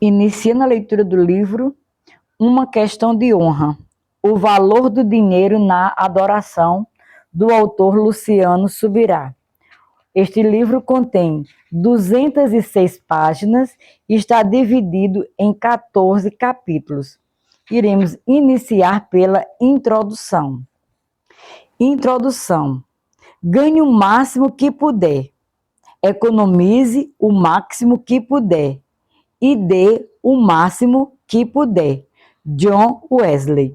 Iniciando a leitura do livro Uma Questão de Honra, o valor do dinheiro na adoração, do autor Luciano Subirá. Este livro contém 206 páginas e está dividido em 14 capítulos. Iremos iniciar pela introdução. Introdução. Ganhe o máximo que puder. Economize o máximo que puder. E dê o máximo que puder. John Wesley.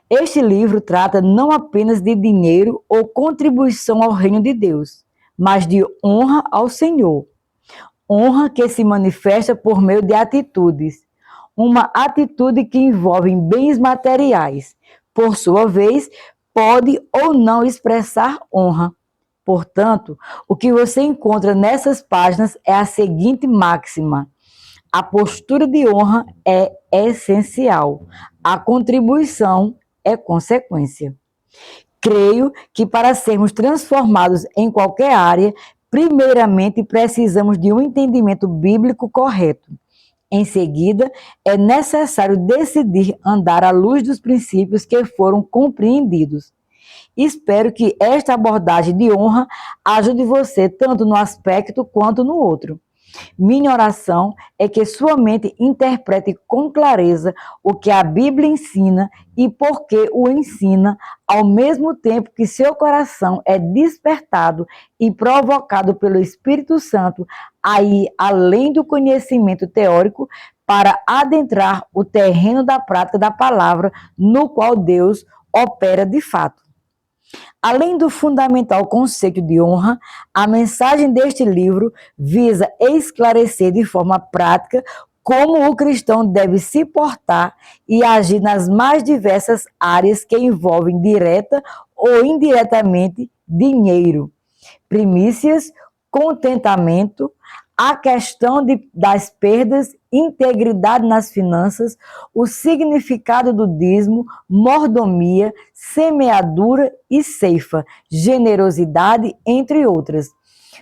Este livro trata não apenas de dinheiro ou contribuição ao reino de Deus, mas de honra ao Senhor. Honra que se manifesta por meio de atitudes. Uma atitude que envolve bens materiais. Por sua vez, pode ou não expressar honra. Portanto, o que você encontra nessas páginas é a seguinte máxima: a postura de honra é essencial. A contribuição é consequência. Creio que para sermos transformados em qualquer área, primeiramente precisamos de um entendimento bíblico correto. Em seguida, é necessário decidir andar à luz dos princípios que foram compreendidos. Espero que esta abordagem de honra ajude você tanto no aspecto quanto no outro. Minha oração é que sua mente interprete com clareza o que a Bíblia ensina e por que o ensina, ao mesmo tempo que seu coração é despertado e provocado pelo Espírito Santo a ir além do conhecimento teórico para adentrar o terreno da prática da palavra, no qual Deus opera de fato. Além do fundamental conceito de honra, a mensagem deste livro visa esclarecer de forma prática como o cristão deve se portar e agir nas mais diversas áreas que envolvem direta ou indiretamente dinheiro, primícias, contentamento, a questão das perdas, integridade nas finanças, o significado do dízimo, mordomia, semeadura e ceifa, generosidade, entre outras.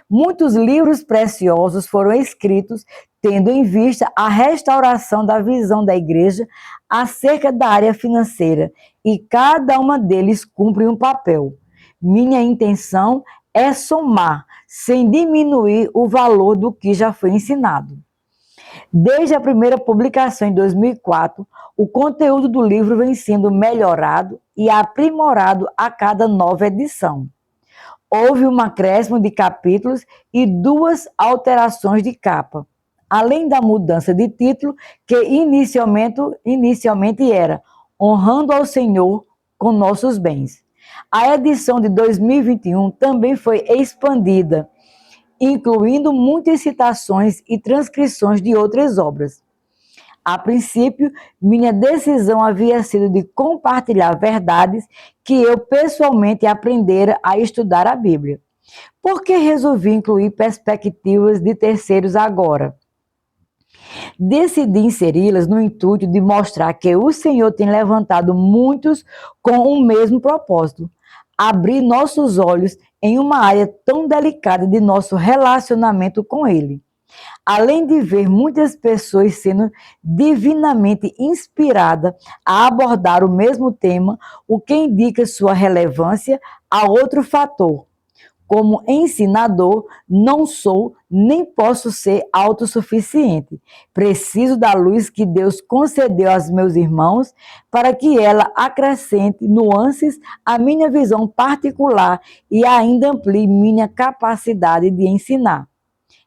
Muitos livros preciosos foram escritos tendo em vista a restauração da visão da igreja acerca da área financeira, e cada uma deles cumpre um papel. Minha intenção é somar, sem diminuir o valor do que já foi ensinado. Desde a primeira publicação em 2004, o conteúdo do livro vem sendo melhorado e aprimorado a cada nova edição. Houve um acréscimo de capítulos e 2 alterações de capa, além da mudança de título, que inicialmente era Honrando ao Senhor com Nossos Bens. A edição de 2021 também foi expandida, incluindo muitas citações e transcrições de outras obras. A princípio, minha decisão havia sido de compartilhar verdades que eu pessoalmente aprendera a estudar a Bíblia. Por que resolvi incluir perspectivas de terceiros agora? Decidi inseri-las no intuito de mostrar que o Senhor tem levantado muitos com o mesmo propósito: abrir nossos olhos em uma área tão delicada de nosso relacionamento com Ele. Além de ver muitas pessoas sendo divinamente inspiradas a abordar o mesmo tema, o que indica sua relevância, há outro fator. Como ensinador, não sou nem posso ser autossuficiente. Preciso da luz que Deus concedeu aos meus irmãos para que ela acrescente nuances à minha visão particular e ainda amplie minha capacidade de ensinar.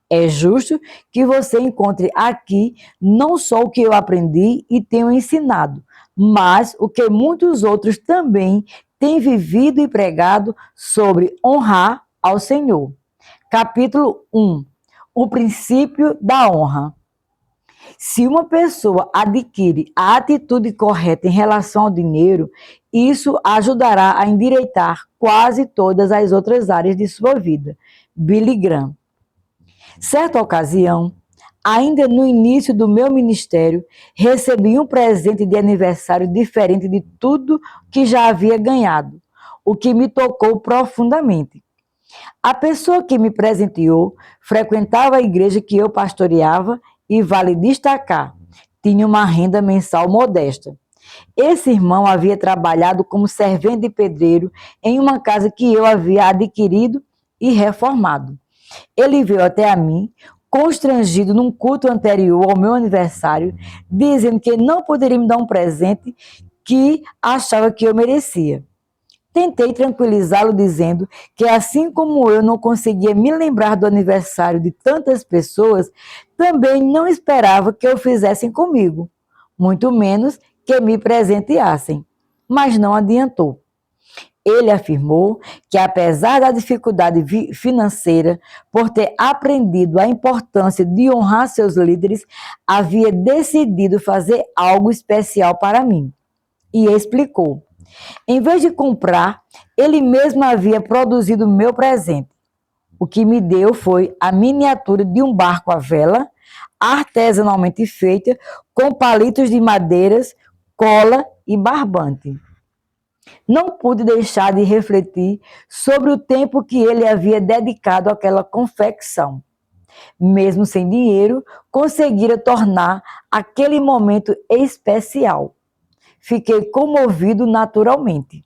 É justo que você encontre aqui não só o que eu aprendi e tenho ensinado, mas o que muitos outros também têm vivido e pregado sobre honrar ao Senhor. Capítulo 1. O princípio da honra. Se uma pessoa adquire a atitude correta em relação ao dinheiro, isso ajudará a endireitar quase todas as outras áreas de sua vida. Billy Graham. Certa ocasião, ainda no início do meu ministério, recebi um presente de aniversário diferente de tudo que já havia ganhado, o que me tocou profundamente. A pessoa que me presenteou frequentava a igreja que eu pastoreava e vale destacar, tinha uma renda mensal modesta. Esse irmão havia trabalhado como servente de pedreiro em uma casa que eu havia adquirido e reformado. Ele veio até a mim, constrangido num culto anterior ao meu aniversário, dizendo que não poderia me dar um presente que achava que eu merecia. Tentei tranquilizá-lo dizendo que, assim como eu não conseguia me lembrar do aniversário de tantas pessoas, também não esperava que o fizessem comigo, muito menos que me presenteassem. Mas não adiantou. Ele afirmou que, apesar da dificuldade financeira, por ter aprendido a importância de honrar seus líderes, havia decidido fazer algo especial para mim. E explicou. Em vez de comprar, ele mesmo havia produzido o meu presente. O que me deu foi a miniatura de um barco à vela, artesanalmente feita, com palitos de madeiras, cola e barbante. Não pude deixar de refletir sobre o tempo que ele havia dedicado àquela confecção. Mesmo sem dinheiro, conseguira tornar aquele momento especial. Fiquei comovido naturalmente.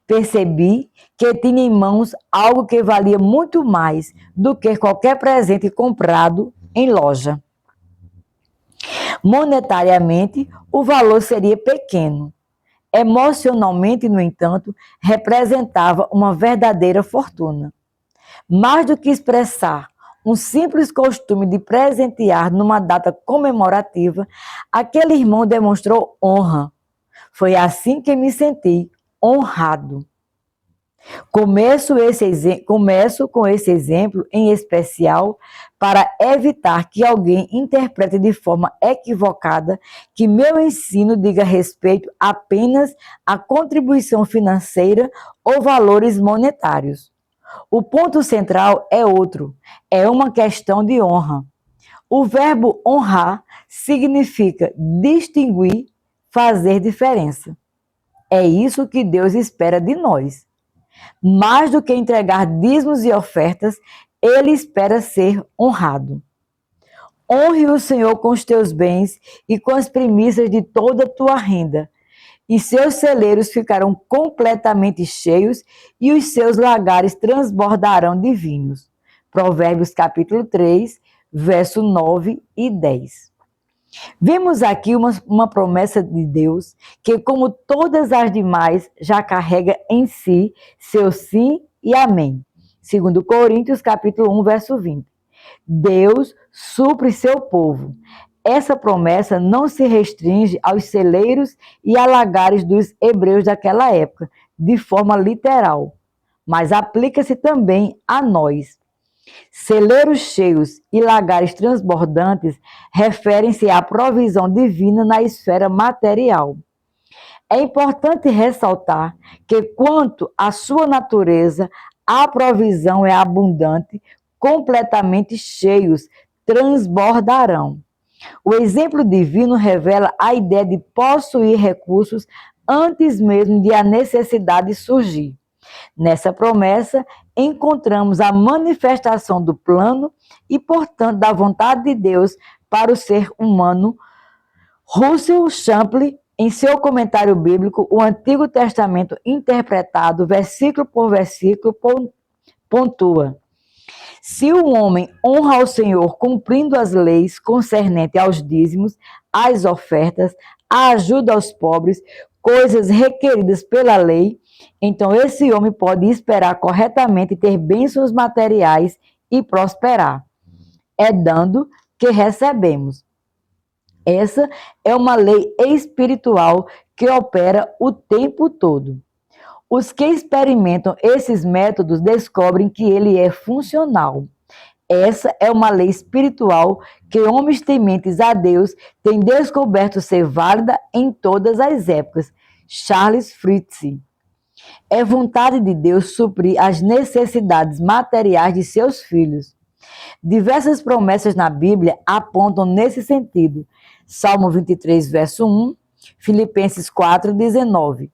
Percebi que tinha em mãos algo que valia muito mais do que qualquer presente comprado em loja. Monetariamente, o valor seria pequeno. Emocionalmente, no entanto, representava uma verdadeira fortuna. Mais do que expressar um simples costume de presentear numa data comemorativa, aquele irmão demonstrou honra. Foi assim que me senti honrado. Começo com esse exemplo em especial para evitar que alguém interprete de forma equivocada que meu ensino diga respeito apenas à contribuição financeira ou valores monetários. O ponto central é outro, é uma questão de honra. O verbo honrar significa distinguir, fazer diferença. É isso que Deus espera de nós. Mais do que entregar dízimos e ofertas, Ele espera ser honrado. Honre o Senhor com os teus bens e com as primícias de toda a tua renda, e seus celeiros ficarão completamente cheios e os seus lagares transbordarão de vinhos. Provérbios capítulo 3, verso 9 e 10. Vemos aqui uma promessa de Deus que, como todas as demais, já carrega em si seu sim e amém. Segundo Coríntios, capítulo 1, verso 20. Deus supre seu povo. Essa promessa não se restringe aos celeiros e a lagares dos hebreus daquela época, de forma literal, mas aplica-se também a nós. Celeiros cheios e lagares transbordantes referem-se à provisão divina na esfera material. É importante ressaltar que, quanto à sua natureza, a provisão é abundante, completamente cheios, transbordarão. O exemplo divino revela a ideia de possuir recursos antes mesmo de a necessidade surgir. Nessa promessa, encontramos a manifestação do plano e, portanto, da vontade de Deus para o ser humano. Russell Champlin, em seu comentário bíblico, o Antigo Testamento interpretado, versículo por versículo, pontua: se o homem honra ao Senhor cumprindo as leis concernentes aos dízimos, às ofertas, à ajuda aos pobres, coisas requeridas pela lei, então esse homem pode esperar corretamente ter bênçãos materiais e prosperar. É dando que recebemos. Essa é uma lei espiritual que opera o tempo todo. Os que experimentam esses métodos descobrem que ele é funcional. Essa é uma lei espiritual que homens tementes a Deus têm descoberto ser válida em todas as épocas. Charles Fritz. É vontade de Deus suprir as necessidades materiais de seus filhos. Diversas promessas na Bíblia apontam nesse sentido. Salmo 23, verso 1, Filipenses 4, 19.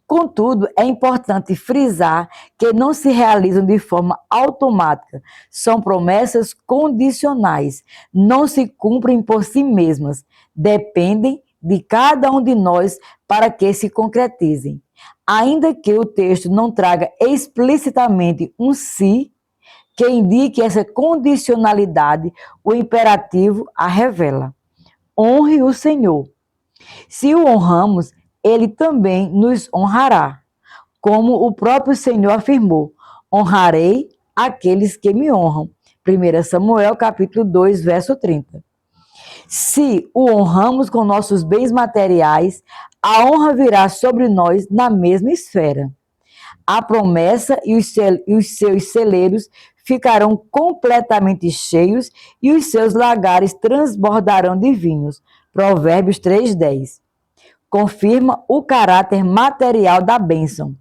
Contudo, é importante frisar que não se realizam de forma automática, são promessas condicionais, não se cumprem por si mesmas, dependem de cada um de nós para que se concretizem. Ainda que o texto não traga explicitamente um "se", que indique essa condicionalidade, o imperativo a revela. Honre o Senhor. Se o honramos, ele também nos honrará. Como o próprio Senhor afirmou: honrarei aqueles que me honram. 1 Samuel capítulo 2, verso 30. Se o honramos com nossos bens materiais, a honra virá sobre nós na mesma esfera. A promessa e os seus celeiros ficarão completamente cheios e os seus lagares transbordarão de vinhos. Provérbios 3:10. Confirma o caráter material da bênção.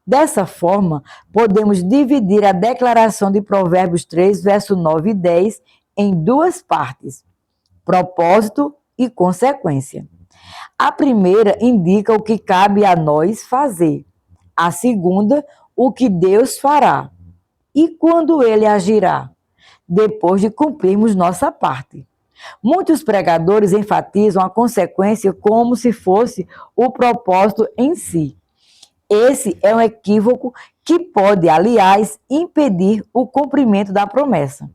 Dessa forma, podemos dividir a declaração de Provérbios 3, verso 9 e 10 em duas partes: propósito e consequência. A primeira indica o que cabe a nós fazer. A segunda, o que Deus fará. E quando ele agirá? Depois de cumprirmos nossa parte. Muitos pregadores enfatizam a consequência como se fosse o propósito em si. Esse é um equívoco que pode, aliás, impedir o cumprimento da promessa.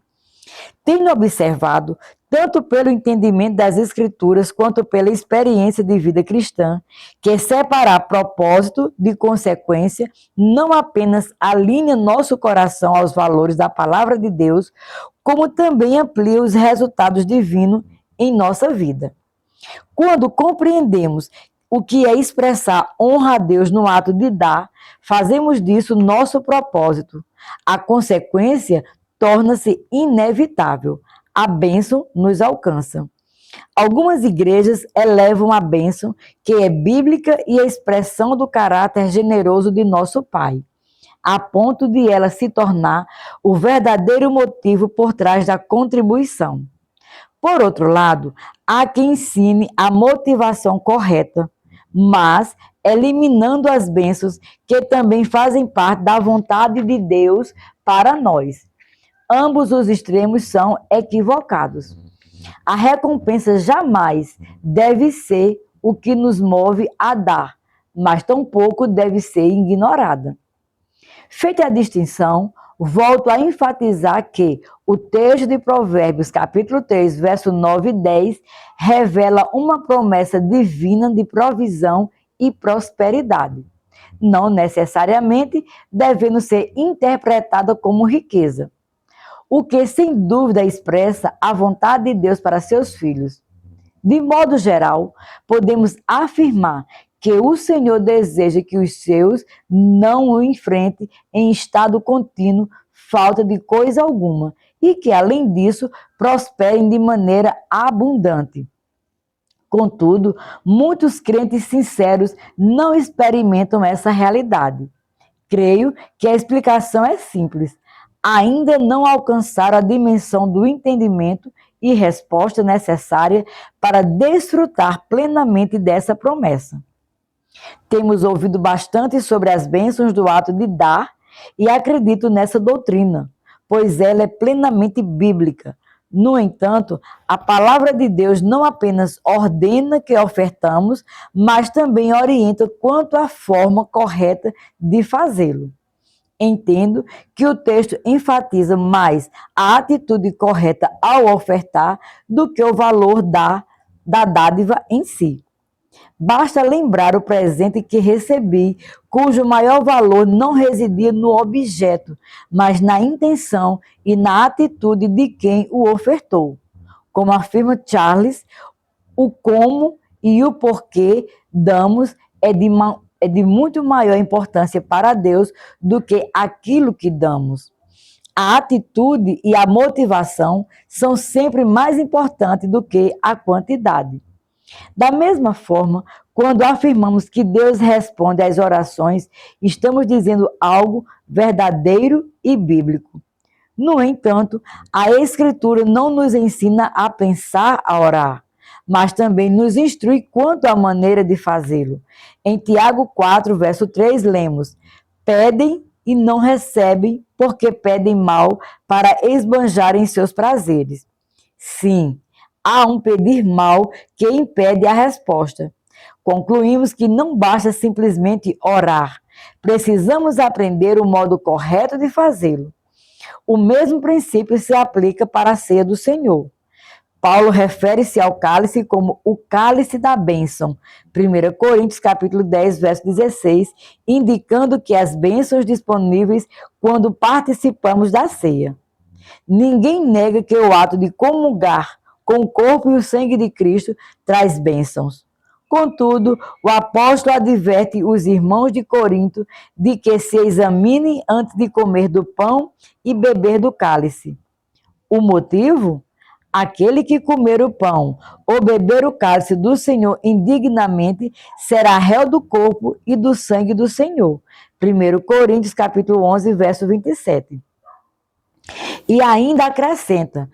Tenho observado, tanto pelo entendimento das Escrituras quanto pela experiência de vida cristã, que separar propósito de consequência não apenas alinha nosso coração aos valores da palavra de Deus, como também amplia os resultados divinos em nossa vida. Quando compreendemos o que é expressar honra a Deus no ato de dar, fazemos disso nosso propósito. A consequência torna-se inevitável. A bênção nos alcança. Algumas igrejas elevam a bênção, que é bíblica e a expressão do caráter generoso de nosso Pai, a ponto de ela se tornar o verdadeiro motivo por trás da contribuição. Por outro lado, há quem ensine a motivação correta, mas eliminando as bênçãos que também fazem parte da vontade de Deus para nós. Ambos os extremos são equivocados. A recompensa jamais deve ser o que nos move a dar, mas tampouco deve ser ignorada. Feita a distinção, volto a enfatizar que o texto de Provérbios, capítulo 3, verso 9 e 10, revela uma promessa divina de provisão e prosperidade, não necessariamente devendo ser interpretada como riqueza, o que sem dúvida expressa a vontade de Deus para seus filhos. De modo geral, podemos afirmar que o Senhor deseja que os seus não o enfrentem em estado contínuo, falta de coisa alguma, e que, além disso, prosperem de maneira abundante. Contudo, muitos crentes sinceros não experimentam essa realidade. Creio que a explicação é simples. Ainda não alcançaram a dimensão do entendimento e resposta necessária para desfrutar plenamente dessa promessa. Temos ouvido bastante sobre as bênçãos do ato de dar e acredito nessa doutrina, pois ela é plenamente bíblica. No entanto, a palavra de Deus não apenas ordena que ofertamos, mas também orienta quanto à forma correta de fazê-lo. Entendo que o texto enfatiza mais a atitude correta ao ofertar do que o valor da dádiva em si. Basta lembrar o presente que recebi, cujo maior valor não residia no objeto, mas na intenção e na atitude de quem o ofertou. Como afirma Charles, o como e o porquê damos é de muito maior importância para Deus do que aquilo que damos. A atitude e a motivação são sempre mais importantes do que a quantidade. Da mesma forma, quando afirmamos que Deus responde às orações, estamos dizendo algo verdadeiro e bíblico. No entanto, a Escritura não nos ensina a pensar a orar, mas também nos instrui quanto à maneira de fazê-lo. Em Tiago 4, verso 3, lemos: pedem e não recebem, porque pedem mal para esbanjarem seus prazeres. Sim, há um pedir mal que impede a resposta. Concluímos que não basta simplesmente orar, precisamos aprender o modo correto de fazê-lo. O mesmo princípio se aplica para a ceia do Senhor. Paulo refere-se ao cálice como o cálice da bênção. 1 Coríntios capítulo 10, verso 16, indicando que as bênçãos disponíveis quando participamos da ceia. Ninguém nega que o ato de comungar com o corpo e o sangue de Cristo traz bênçãos. Contudo, o apóstolo adverte os irmãos de Corinto de que se examinem antes de comer do pão e beber do cálice. O motivo? Aquele que comer o pão ou beber o cálice do Senhor indignamente será réu do corpo e do sangue do Senhor. 1 Coríntios capítulo 11, verso 27. E ainda acrescenta: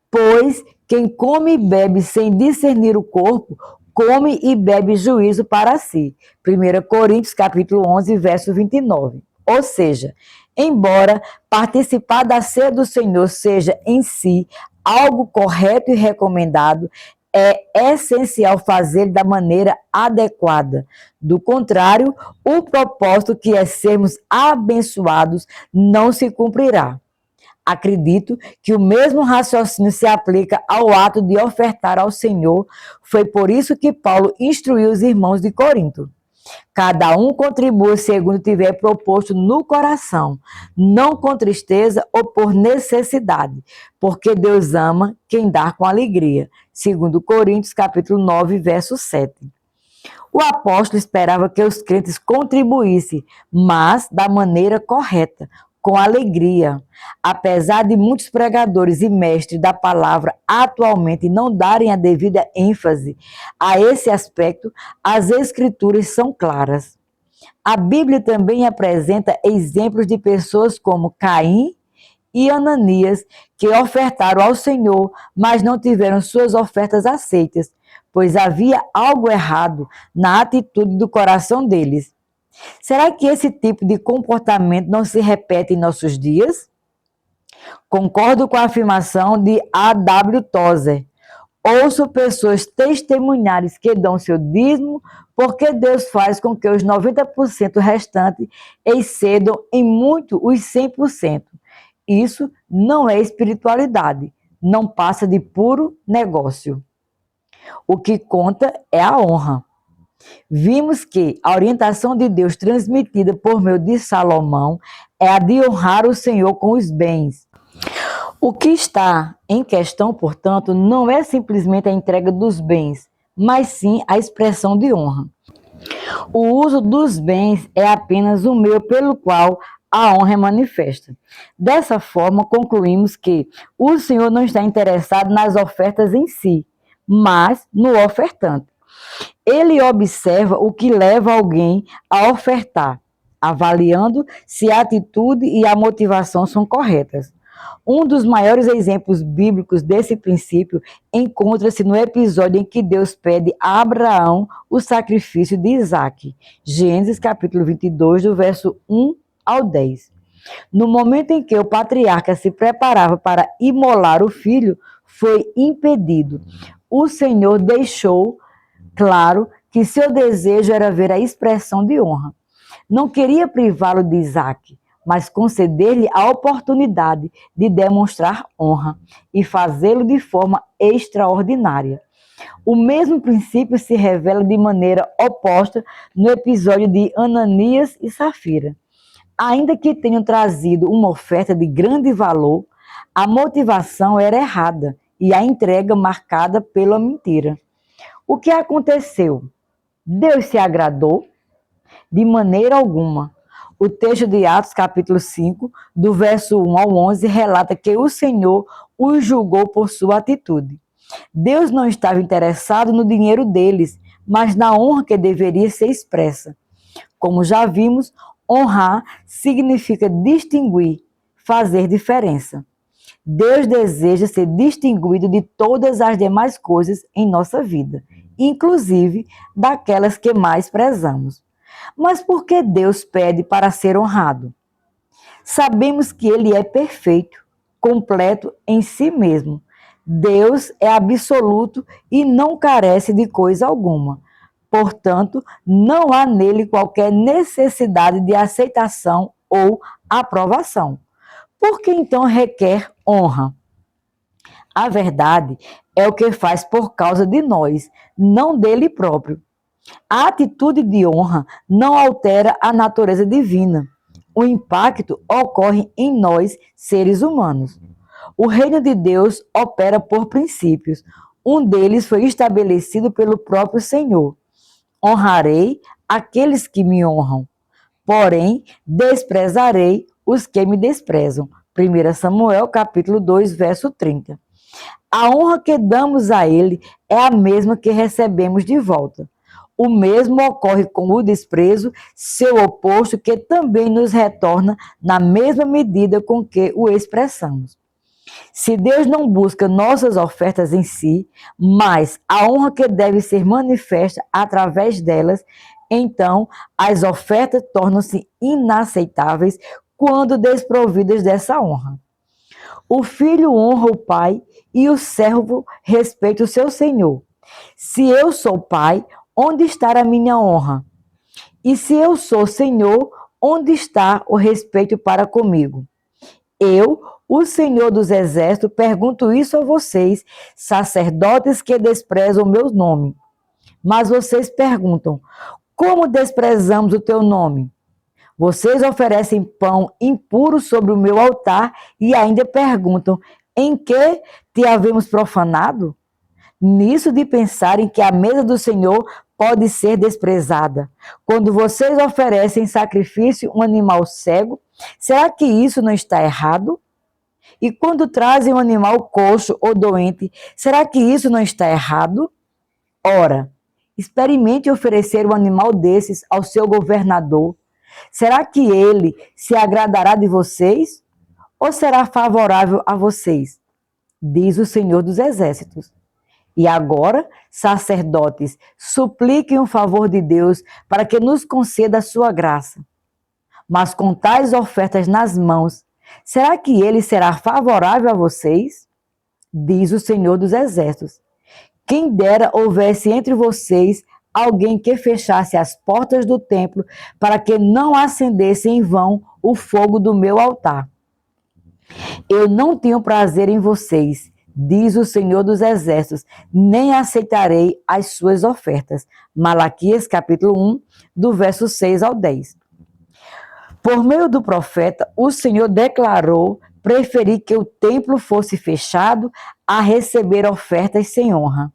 pois quem come e bebe sem discernir o corpo, come e bebe juízo para si. 1 Coríntios capítulo 11, verso 29. Ou seja, embora participar da ceia do Senhor seja em si algo correto e recomendado, é essencial fazer da maneira adequada. Do contrário, o propósito, que é sermos abençoados, não se cumprirá. Acredito que o mesmo raciocínio se aplica ao ato de ofertar ao Senhor. Foi por isso que Paulo instruiu os irmãos de Corinto. Cada um contribua segundo tiver proposto no coração, não com tristeza ou por necessidade, porque Deus ama quem dá com alegria. 2 Coríntios capítulo 9, verso 7. O apóstolo esperava que os crentes contribuíssem, mas da maneira correta, com alegria. Apesar de muitos pregadores e mestres da palavra atualmente não darem a devida ênfase a esse aspecto, as escrituras são claras. A Bíblia também apresenta exemplos de pessoas como Caim e Ananias, que ofertaram ao Senhor, mas não tiveram suas ofertas aceitas, pois havia algo errado na atitude do coração deles. Será que esse tipo de comportamento não se repete em nossos dias? Concordo com a afirmação de A.W. Tozer. Ouço pessoas testemunharem que dão seu dízimo porque Deus faz com que os 90% restantes excedam em muito os 100%. Isso não é espiritualidade, não passa de puro negócio. O que conta é a honra. Vimos que a orientação de Deus transmitida por meio de Salomão é a de honrar o Senhor com os bens. O que está em questão, portanto, não é simplesmente a entrega dos bens, mas sim a expressão de honra. O uso dos bens é apenas o meio pelo qual a honra é manifesta. Dessa forma, concluímos que o Senhor não está interessado nas ofertas em si, mas no ofertante. Ele observa o que leva alguém a ofertar, avaliando se a atitude e a motivação são corretas. Um dos maiores exemplos bíblicos desse princípio encontra-se no episódio em que Deus pede a Abraão o sacrifício de Isaque. Gênesis capítulo 22, do verso 1 ao 10. No momento em que o patriarca se preparava para imolar o filho, foi impedido. O Senhor deixou claro que seu desejo era ver a expressão de honra. Não queria privá-lo de Isaque, mas conceder-lhe a oportunidade de demonstrar honra e fazê-lo de forma extraordinária. O mesmo princípio se revela de maneira oposta no episódio de Ananias e Safira. Ainda que tenham trazido uma oferta de grande valor, a motivação era errada e a entrega marcada pela mentira. O que aconteceu? Deus se agradou? De maneira alguma. O texto de Atos, capítulo 5, do verso 1 ao 11, relata que o Senhor os julgou por sua atitude. Deus não estava interessado no dinheiro deles, mas na honra que deveria ser expressa. Como já vimos, honrar significa distinguir, fazer diferença. Deus deseja ser distinguido de todas as demais coisas em nossa vida, inclusive daquelas que mais prezamos. Mas por que Deus pede para ser honrado? Sabemos que Ele é perfeito, completo em si mesmo. Deus é absoluto e não carece de coisa alguma. Portanto, não há nele qualquer necessidade de aceitação ou aprovação. Por que então requer honra? A verdade é o que faz por causa de nós, não dele próprio. A atitude de honra não altera a natureza divina. O impacto ocorre em nós, seres humanos. O reino de Deus opera por princípios. Um deles foi estabelecido pelo próprio Senhor. Honrarei aqueles que me honram, porém desprezarei os que me desprezam. 1 Samuel capítulo 2, verso 30. A honra que damos a ele é a mesma que recebemos de volta. O mesmo ocorre com o desprezo, seu oposto, que também nos retorna na mesma medida com que o expressamos. Se Deus não busca nossas ofertas em si, mas a honra que deve ser manifesta através delas, então as ofertas tornam-se inaceitáveis quando desprovidas dessa honra. O filho honra o pai e o servo respeita o seu senhor. Se eu sou pai, onde está a minha honra? E se eu sou senhor, onde está o respeito para comigo? Eu, o Senhor dos Exércitos, pergunto isso a vocês, sacerdotes que desprezam o meu nome. Mas vocês perguntam, como desprezamos o teu nome? Vocês oferecem pão impuro sobre o meu altar e ainda perguntam, em que te havemos profanado? Nisso de pensarem que a mesa do Senhor pode ser desprezada. Quando vocês oferecem sacrifício um animal cego, será que isso não está errado? E quando trazem um animal coxo ou doente, será que isso não está errado? Ora, experimente oferecer um animal desses ao seu governador. Será que ele se agradará de vocês? Ou será favorável a vocês? Diz o Senhor dos Exércitos. E agora, sacerdotes, supliquem o favor de Deus para que nos conceda a sua graça. Mas com tais ofertas nas mãos, será que ele será favorável a vocês? Diz o Senhor dos Exércitos. Quem dera houvesse entre vocês alguém que fechasse as portas do templo para que não acendesse em vão o fogo do meu altar. Eu não tenho prazer em vocês, diz o Senhor dos Exércitos, nem aceitarei as suas ofertas. Malaquias capítulo 1, do verso 6 ao 10. Por meio do profeta, o Senhor declarou preferir que o templo fosse fechado a receber ofertas sem honra.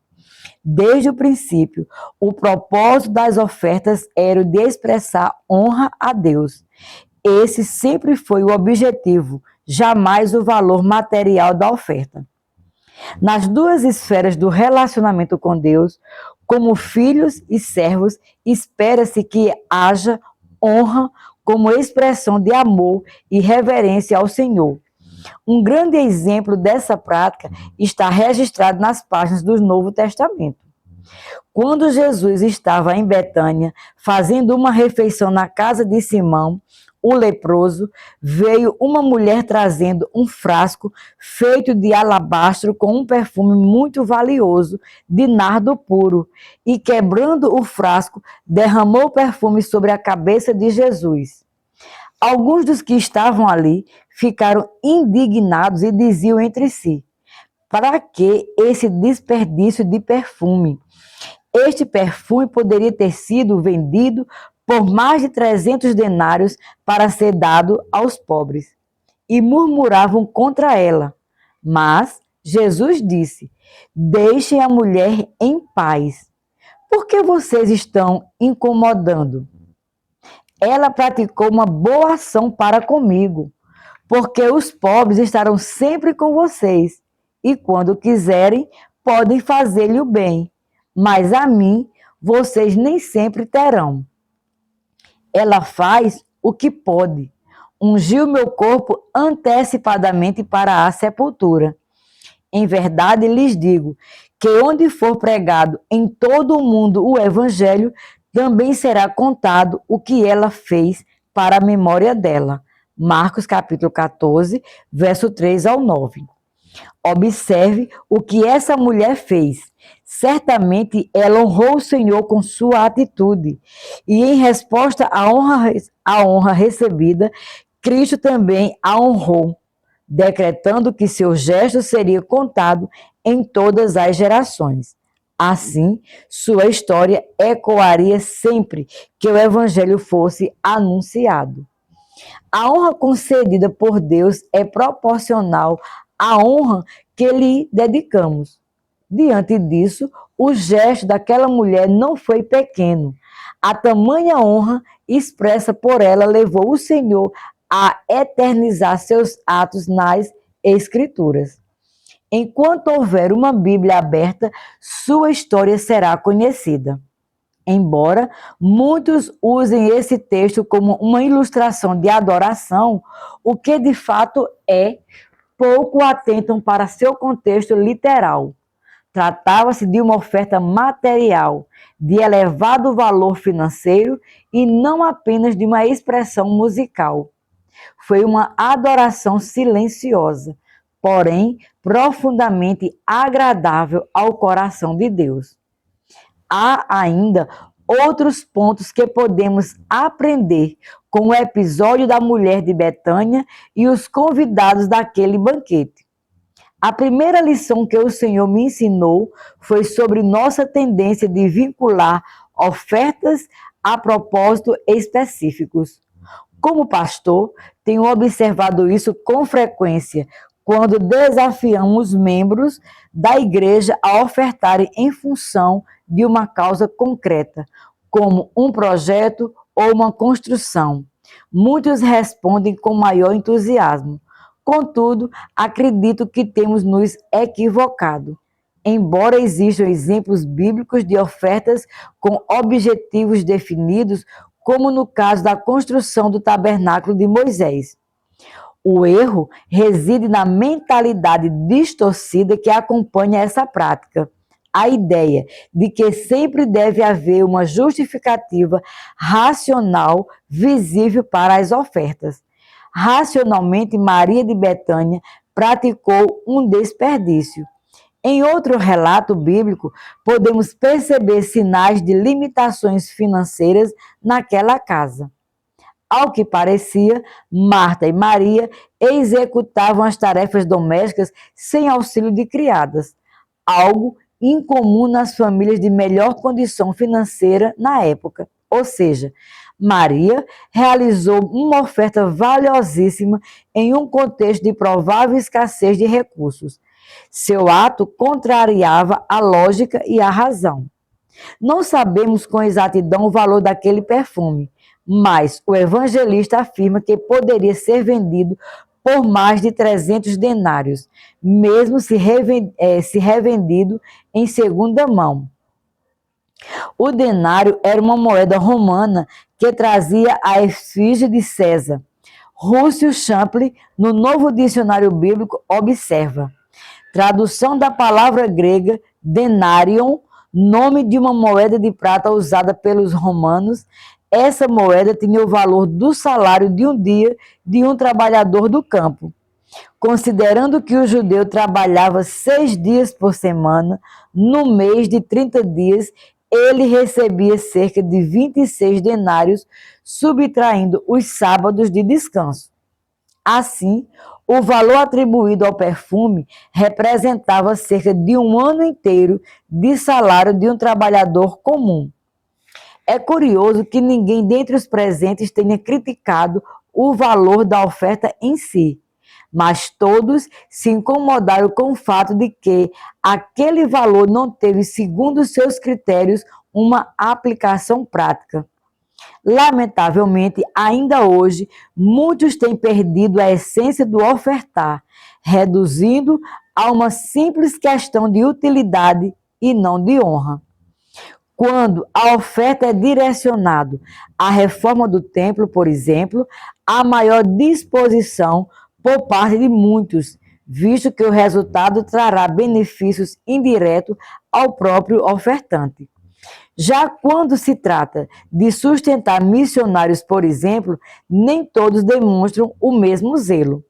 Desde o princípio, o propósito das ofertas era o de expressar honra a Deus. Esse sempre foi o objetivo, jamais o valor material da oferta. Nas duas esferas do relacionamento com Deus, como filhos e servos, espera-se que haja honra como expressão de amor e reverência ao Senhor. Um grande exemplo dessa prática está registrado nas páginas do Novo Testamento. Quando Jesus estava em Betânia, fazendo uma refeição na casa de Simão, o leproso, veio uma mulher trazendo um frasco feito de alabastro com um perfume muito valioso, de nardo puro, e quebrando o frasco, derramou o perfume sobre a cabeça de Jesus. Alguns dos que estavam ali ficaram indignados e diziam entre si, para que esse desperdício de perfume? Este perfume poderia ter sido vendido por mais de 300 denários para ser dado aos pobres. E murmuravam contra ela. Mas Jesus disse, deixem a mulher em paz. Por que vocês estão incomodando? Ela praticou uma boa ação para comigo, porque os pobres estarão sempre com vocês, e quando quiserem, podem fazer-lhe o bem, mas a mim vocês nem sempre terão. Ela faz o que pode. ungiu meu corpo antecipadamente para a sepultura. Em verdade lhes digo que onde for pregado em todo o mundo o evangelho, também será contado o que ela fez para a memória dela. Marcos capítulo 14, verso 3 ao 9. Observe o que essa mulher fez. Certamente ela honrou o Senhor com sua atitude. E em resposta à honra recebida, Cristo também a honrou, decretando que seu gesto seria contado em todas as gerações. Assim, sua história ecoaria sempre que o evangelho fosse anunciado. A honra concedida por Deus é proporcional à honra que lhe dedicamos. Diante disso, o gesto daquela mulher não foi pequeno. A tamanha honra expressa por ela levou o Senhor a eternizar seus atos nas Escrituras. Enquanto houver uma Bíblia aberta, sua história será conhecida. Embora muitos usem esse texto como uma ilustração de adoração, o que de fato é, pouco atentam para seu contexto literal. Tratava-se de uma oferta material, de elevado valor financeiro e não apenas de uma expressão musical. Foi uma adoração silenciosa, porém profundamente agradável ao coração de Deus. Há ainda outros pontos que podemos aprender com o episódio da mulher de Betânia e os convidados daquele banquete. A primeira lição que o Senhor me ensinou foi sobre nossa tendência de vincular ofertas a propósitos específicos. Como pastor, tenho observado isso com frequência quando desafiamos membros da igreja a ofertarem em função de uma causa concreta, como um projeto ou uma construção. Muitos respondem com maior entusiasmo. Contudo, acredito que temos nos equivocado. Embora existam exemplos bíblicos de ofertas com objetivos definidos, como no caso da construção do tabernáculo de Moisés. O erro reside na mentalidade distorcida que acompanha essa prática. A ideia de que sempre deve haver uma justificativa racional visível para as ofertas. Racionalmente, Maria de Betânia praticou um desperdício. Em outro relato bíblico, podemos perceber sinais de limitações financeiras naquela casa. Ao que parecia, Marta e Maria executavam as tarefas domésticas sem auxílio de criadas, algo incomum nas famílias de melhor condição financeira na época. Ou seja, Maria realizou uma oferta valiosíssima em um contexto de provável escassez de recursos. Seu ato contrariava a lógica e a razão. Não sabemos com exatidão o valor daquele perfume, mas o evangelista afirma que poderia ser vendido por mais de 300 denários, mesmo se revendido em segunda mão. O denário era uma moeda romana que trazia a efígie de César. Russell Champlin, no Novo Dicionário Bíblico, observa: tradução da palavra grega denarion, nome de uma moeda de prata usada pelos romanos. Essa moeda tinha o valor do salário de um dia de um trabalhador do campo. Considerando que o judeu trabalhava 6 dias por semana, no mês de 30 dias, ele recebia cerca de 26 denários, subtraindo os sábados de descanso. Assim, o valor atribuído ao perfume representava cerca de um ano inteiro de salário de um trabalhador comum. É curioso que ninguém dentre os presentes tenha criticado o valor da oferta em si, mas todos se incomodaram com o fato de que aquele valor não teve, segundo seus critérios, uma aplicação prática. Lamentavelmente, ainda hoje, muitos têm perdido a essência do ofertar, reduzindo a uma simples questão de utilidade e não de honra. Quando a oferta é direcionada à reforma do templo, por exemplo, há maior disposição por parte de muitos, visto que o resultado trará benefícios indiretos ao próprio ofertante. Já quando se trata de sustentar missionários, por exemplo, nem todos demonstram o mesmo zelo.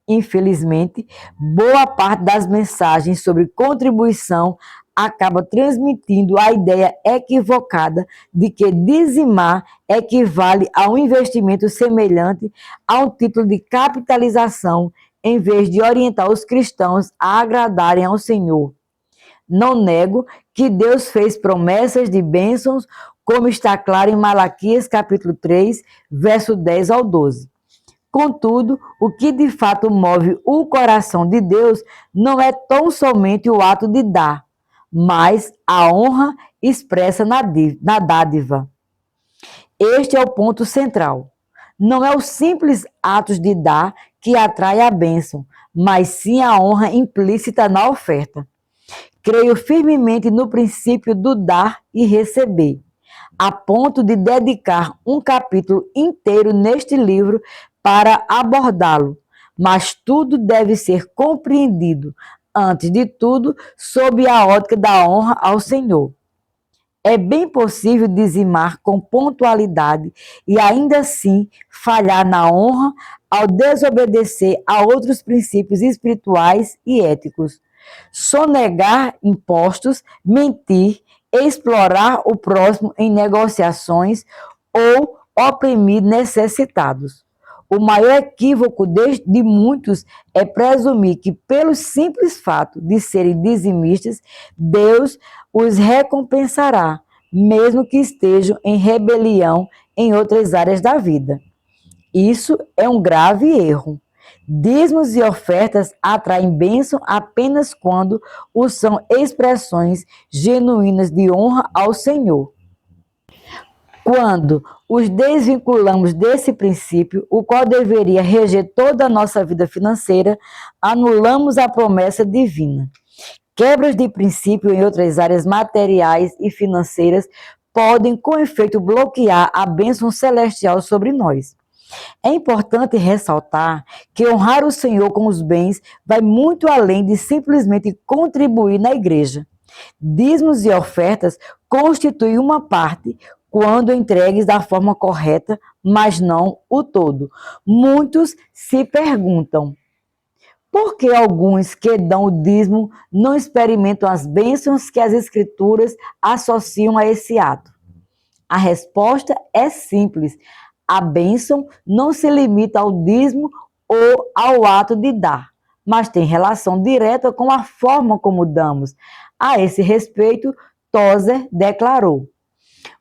Infelizmente, boa parte das mensagens sobre contribuição acaba transmitindo a ideia equivocada de que dizimar equivale a um investimento semelhante a um título de capitalização, em vez de orientar os cristãos a agradarem ao Senhor. Não nego que Deus fez promessas de bênçãos, como está claro em Malaquias capítulo 3, verso 10 ao 12. Contudo, o que de fato move o coração de Deus não é tão somente o ato de dar, mas a honra expressa na dádiva. Este é o ponto central. Não é o simples ato de dar que atrai a bênção, mas sim a honra implícita na oferta. Creio firmemente no princípio do dar e receber, a ponto de dedicar um capítulo inteiro neste livro para abordá-lo, mas tudo deve ser compreendido, antes de tudo, sob a ótica da honra ao Senhor. É bem possível dizimar com pontualidade e ainda assim falhar na honra ao desobedecer a outros princípios espirituais e éticos. Sonegar impostos, mentir, explorar o próximo em negociações ou oprimir necessitados. O maior equívoco de muitos é presumir que, pelo simples fato de serem dizimistas, Deus os recompensará, mesmo que estejam em rebelião em outras áreas da vida. Isso é um grave erro. Dízimos e ofertas atraem bênção apenas quando são expressões genuínas de honra ao Senhor. Quando os desvinculamos desse princípio, o qual deveria reger toda a nossa vida financeira, anulamos a promessa divina. Quebras de princípio em outras áreas materiais e financeiras podem, com efeito, bloquear a bênção celestial sobre nós. É importante ressaltar que honrar o Senhor com os bens vai muito além de simplesmente contribuir na igreja. Dízimos e ofertas constituem uma parte quando entregues da forma correta, mas não o todo. Muitos se perguntam: por que alguns que dão o dízimo não experimentam as bênçãos que as Escrituras associam a esse ato? A resposta é simples. A bênção não se limita ao dízimo ou ao ato de dar, mas tem relação direta com a forma como damos. A esse respeito, Tozer declarou: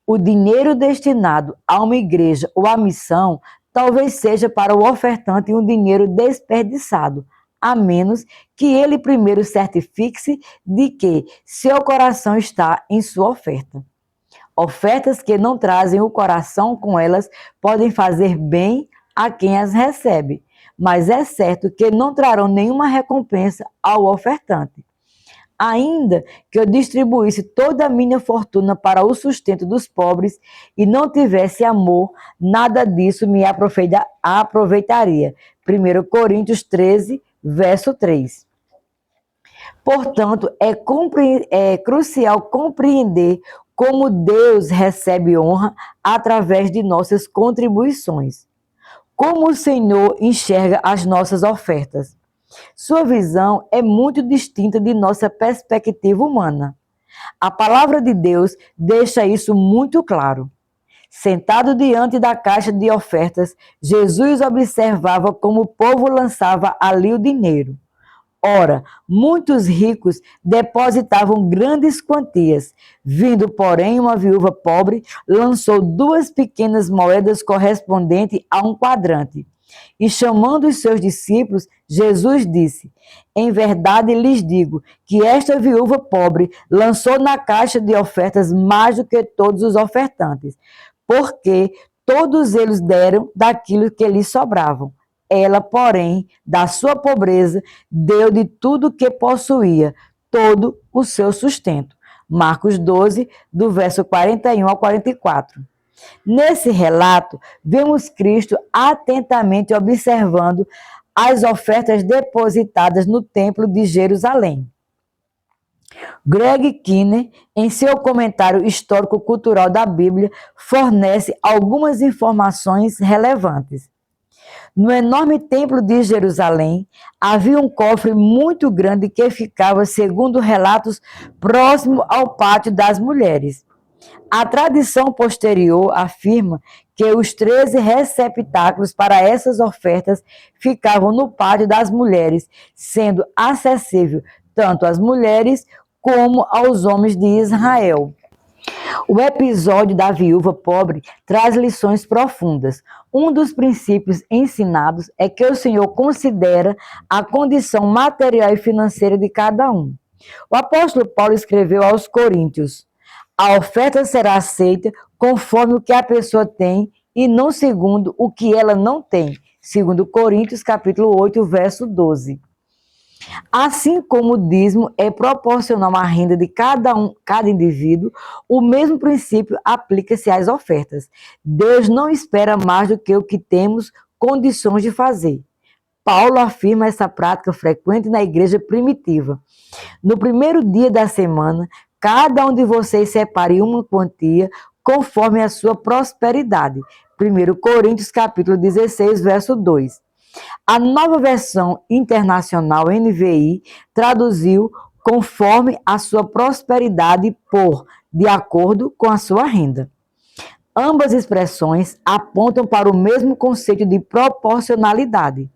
o dinheiro destinado a uma igreja ou à missão talvez seja para o ofertante um dinheiro desperdiçado, a menos que ele primeiro certifique-se de que seu coração está em sua oferta. Ofertas que não trazem o coração com elas podem fazer bem a quem as recebe, mas é certo que não trarão nenhuma recompensa ao ofertante. Ainda que eu distribuísse toda a minha fortuna para o sustento dos pobres e não tivesse amor, nada disso me aproveitaria. 1 Coríntios 13, verso 3. Portanto, é crucial compreender como Deus recebe honra através de nossas contribuições. Como o Senhor enxerga as nossas ofertas? Sua visão é muito distinta de nossa perspectiva humana. A palavra de Deus deixa isso muito claro. Sentado diante da caixa de ofertas, Jesus observava como o povo lançava ali o dinheiro. Ora, muitos ricos depositavam grandes quantias. Vindo, porém, uma viúva pobre, lançou 2 pequenas moedas correspondentes a um quadrante. E chamando os seus discípulos, Jesus disse: em verdade lhes digo que esta viúva pobre lançou na caixa de ofertas mais do que todos os ofertantes, porque todos eles deram daquilo que lhes sobravam. Ela, porém, da sua pobreza, deu de tudo que possuía, todo o seu sustento. Marcos 12, do verso 41 ao 44. Nesse relato, vemos Cristo atentamente observando as ofertas depositadas no Templo de Jerusalém. Greg Kinnear, em seu comentário histórico-cultural da Bíblia, fornece algumas informações relevantes. No enorme templo de Jerusalém, havia um cofre muito grande que ficava, segundo relatos, próximo ao pátio das mulheres. A tradição posterior afirma que os 13 receptáculos para essas ofertas ficavam no pátio das mulheres, sendo acessível tanto às mulheres como aos homens de Israel. O episódio da viúva pobre traz lições profundas. Um dos princípios ensinados é que o Senhor considera a condição material e financeira de cada um. O apóstolo Paulo escreveu aos Coríntios: a oferta será aceita conforme o que a pessoa tem e não segundo o que ela não tem. Segundo Coríntios, capítulo 8, verso 12. Assim como o dízimo é proporcional à renda de cada indivíduo, o mesmo princípio aplica-se às ofertas. Deus não espera mais do que o que temos condições de fazer. Paulo afirma essa prática frequente na igreja primitiva. No primeiro dia da semana, cada um de vocês separe uma quantia conforme a sua prosperidade. 1 Coríntios capítulo 16, verso 2. A nova versão internacional NVI traduziu conforme a sua prosperidade de acordo com a sua renda. Ambas expressões apontam para o mesmo conceito de proporcionalidade.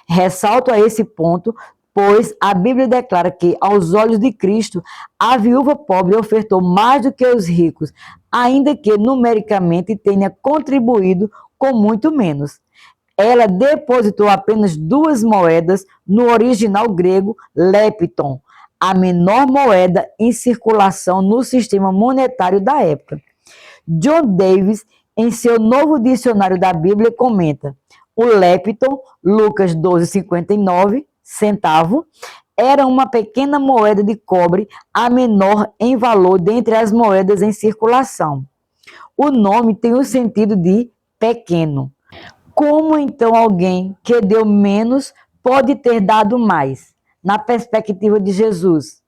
Ressalto a esse ponto, pois a Bíblia declara que, aos olhos de Cristo, a viúva pobre ofertou mais do que os ricos, ainda que numericamente tenha contribuído com muito menos. Ela depositou apenas 2 moedas, no original grego lepton, a menor moeda em circulação no sistema monetário da época. John Davis, em seu novo dicionário da Bíblia, comenta: o lepton, Lucas 12,59 centavo, era uma pequena moeda de cobre, a menor em valor dentre as moedas em circulação. O nome tem o sentido de pequeno. Como então alguém que deu menos pode ter dado mais, na perspectiva de Jesus?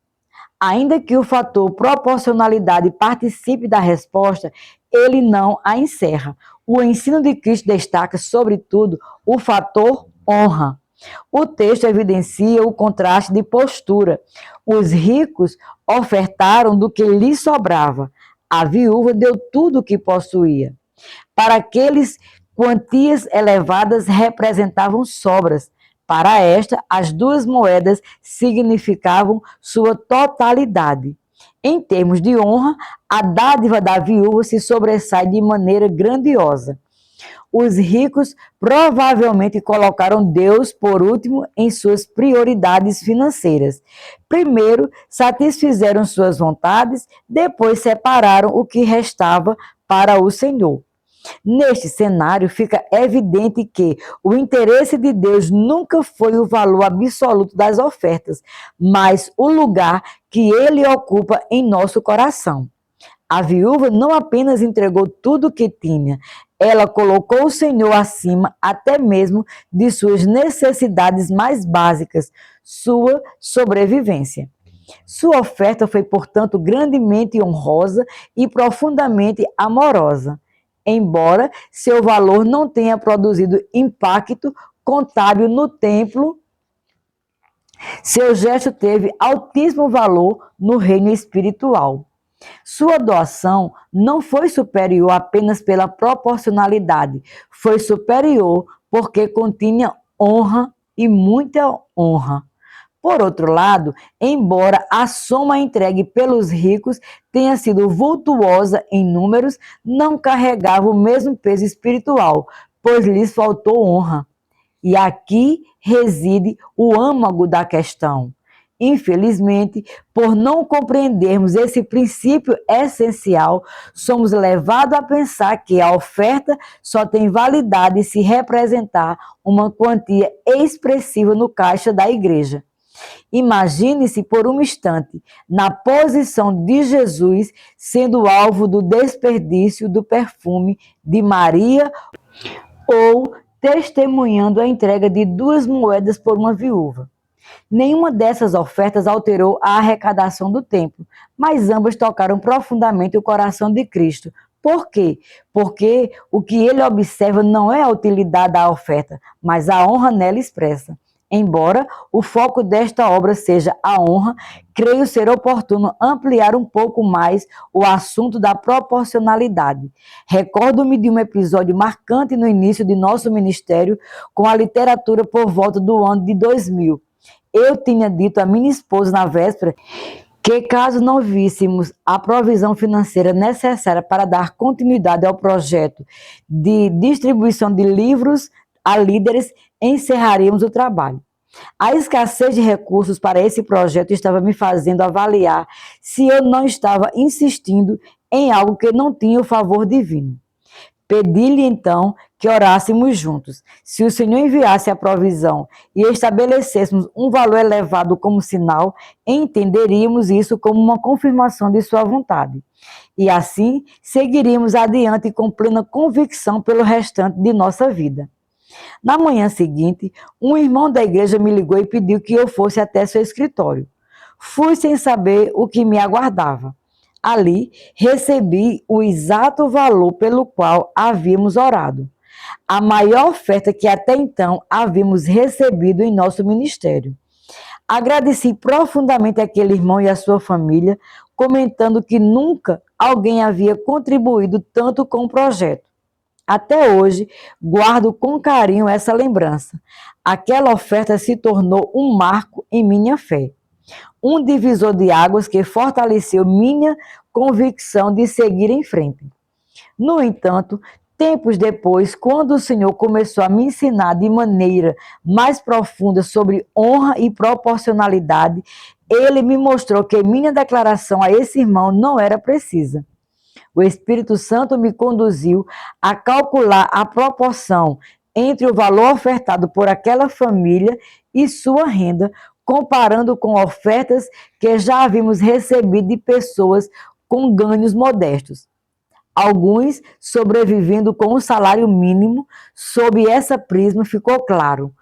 Ainda que o fator proporcionalidade participe da resposta, ele não a encerra. O ensino de Cristo destaca, sobretudo, o fator honra. O texto evidencia o contraste de postura. Os ricos ofertaram do que lhes sobrava. A viúva deu tudo o que possuía. Para aqueles, quantias elevadas representavam sobras. Para esta, as 2 moedas significavam sua totalidade. Em termos de honra, a dádiva da viúva se sobressai de maneira grandiosa. Os ricos provavelmente colocaram Deus por último em suas prioridades financeiras. Primeiro, satisfizeram suas vontades, depois separaram o que restava para o Senhor. Neste cenário, fica evidente que o interesse de Deus nunca foi o valor absoluto das ofertas, mas o lugar que ele ocupa em nosso coração. A viúva não apenas entregou tudo o que tinha, ela colocou o Senhor acima até mesmo de suas necessidades mais básicas, sua sobrevivência. Sua oferta foi, portanto, grandemente honrosa e profundamente amorosa. Embora seu valor não tenha produzido impacto contábil no templo, seu gesto teve altíssimo valor no reino espiritual. Sua doação não foi superior apenas pela proporcionalidade, foi superior porque continha honra e muita honra. Por outro lado, embora a soma entregue pelos ricos tenha sido vultuosa em números, não carregava o mesmo peso espiritual, pois lhes faltou honra. E aqui reside o âmago da questão. Infelizmente, por não compreendermos esse princípio essencial, somos levados a pensar que a oferta só tem validade se representar uma quantia expressiva no caixa da igreja. Imagine-se por um instante na posição de Jesus sendo alvo do desperdício do perfume de Maria ou testemunhando a entrega de 2 moedas por uma viúva. Nenhuma dessas ofertas alterou a arrecadação do templo, mas ambas tocaram profundamente o coração de Cristo. Por quê? Porque o que ele observa não é a utilidade da oferta, mas a honra nela expressa. Embora o foco desta obra seja a honra, creio ser oportuno ampliar um pouco mais o assunto da proporcionalidade. Recordo-me de um episódio marcante no início de nosso ministério com a literatura por volta do ano de 2000. Eu tinha dito à minha esposa na véspera que, caso não víssemos a provisão financeira necessária para dar continuidade ao projeto de distribuição de livros a líderes, encerraríamos o trabalho. A escassez de recursos para esse projeto estava me fazendo avaliar se eu não estava insistindo em algo que não tinha o favor divino. Pedi-lhe então que orássemos juntos. Se o Senhor enviasse a provisão e estabelecêssemos um valor elevado como sinal, entenderíamos isso como uma confirmação de sua vontade. E assim seguiríamos adiante com plena convicção pelo restante de nossa vida. Na manhã seguinte, um irmão da igreja me ligou e pediu que eu fosse até seu escritório. Fui sem saber o que me aguardava. Ali, recebi o exato valor pelo qual havíamos orado. A maior oferta que até então havíamos recebido em nosso ministério. Agradeci profundamente àquele irmão e à sua família, comentando que nunca alguém havia contribuído tanto com o projeto. Até hoje, guardo com carinho essa lembrança. Aquela oferta se tornou um marco em minha fé. Um divisor de águas que fortaleceu minha convicção de seguir em frente. No entanto, tempos depois, quando o Senhor começou a me ensinar de maneira mais profunda sobre honra e proporcionalidade, ele me mostrou que minha declaração a esse irmão não era precisa. O Espírito Santo me conduziu a calcular a proporção entre o valor ofertado por aquela família e sua renda, comparando com ofertas que já havíamos recebido de pessoas com ganhos modestos. Alguns sobrevivendo com um salário mínimo, sob essa prisma ficou claro.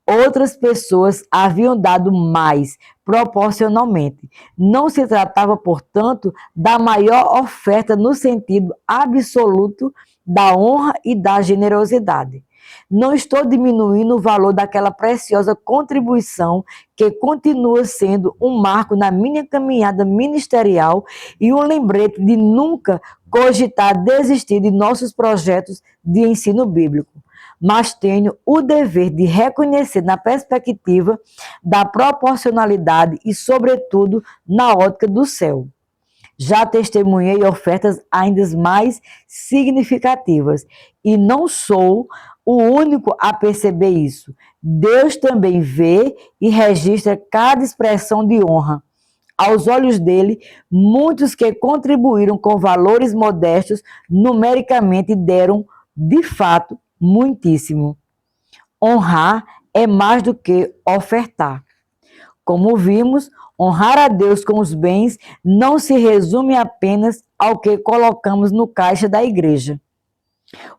Outras pessoas haviam dado mais, proporcionalmente. Não se tratava, portanto, da maior oferta no sentido absoluto da honra e da generosidade. Não estou diminuindo o valor daquela preciosa contribuição que continua sendo um marco na minha caminhada ministerial e um lembrete de nunca cogitar desistir de nossos projetos de ensino bíblico. Mas tenho o dever de reconhecer na perspectiva da proporcionalidade e, sobretudo, na ótica do céu. Já testemunhei ofertas ainda mais significativas e não sou o único a perceber isso. Deus também vê e registra cada expressão de honra. Aos olhos dele, muitos que contribuíram com valores modestos numericamente deram, de fato, muitíssimo. Honrar é mais do que ofertar. Como vimos, honrar a Deus com os bens não se resume apenas ao que colocamos no caixa da igreja.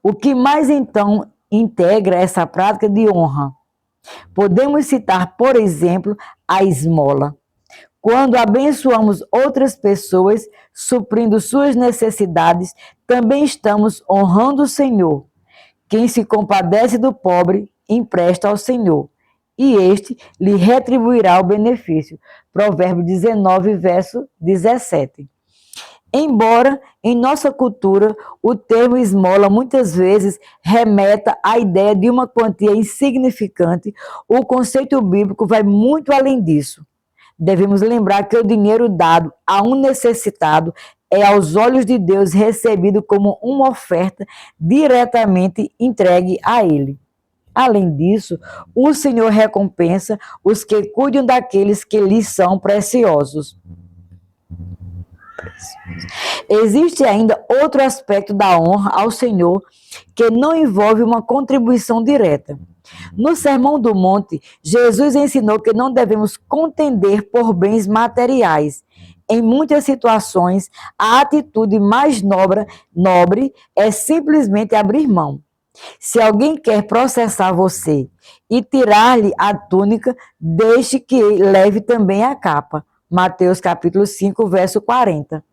O que mais então integra essa prática de honra? Podemos citar, por exemplo, a esmola. Quando abençoamos outras pessoas, suprindo suas necessidades, também estamos honrando o Senhor. Quem se compadece do pobre, empresta ao Senhor, e este lhe retribuirá o benefício. Provérbios 19, verso 17. Embora, em nossa cultura, o termo esmola muitas vezes remeta à ideia de uma quantia insignificante, o conceito bíblico vai muito além disso. Devemos lembrar que o dinheiro dado a um necessitado é, aos olhos de Deus, recebido como uma oferta diretamente entregue a Ele. Além disso, o Senhor recompensa os que cuidam daqueles que lhes são preciosos. Existe ainda outro aspecto da honra ao Senhor que não envolve uma contribuição direta. No Sermão do Monte, Jesus ensinou que não devemos contender por bens materiais. Em muitas situações, a atitude mais nobre é simplesmente abrir mão. Se alguém quer processar você e tirar-lhe a túnica, deixe que leve também a capa. Mateus capítulo 5, verso 40.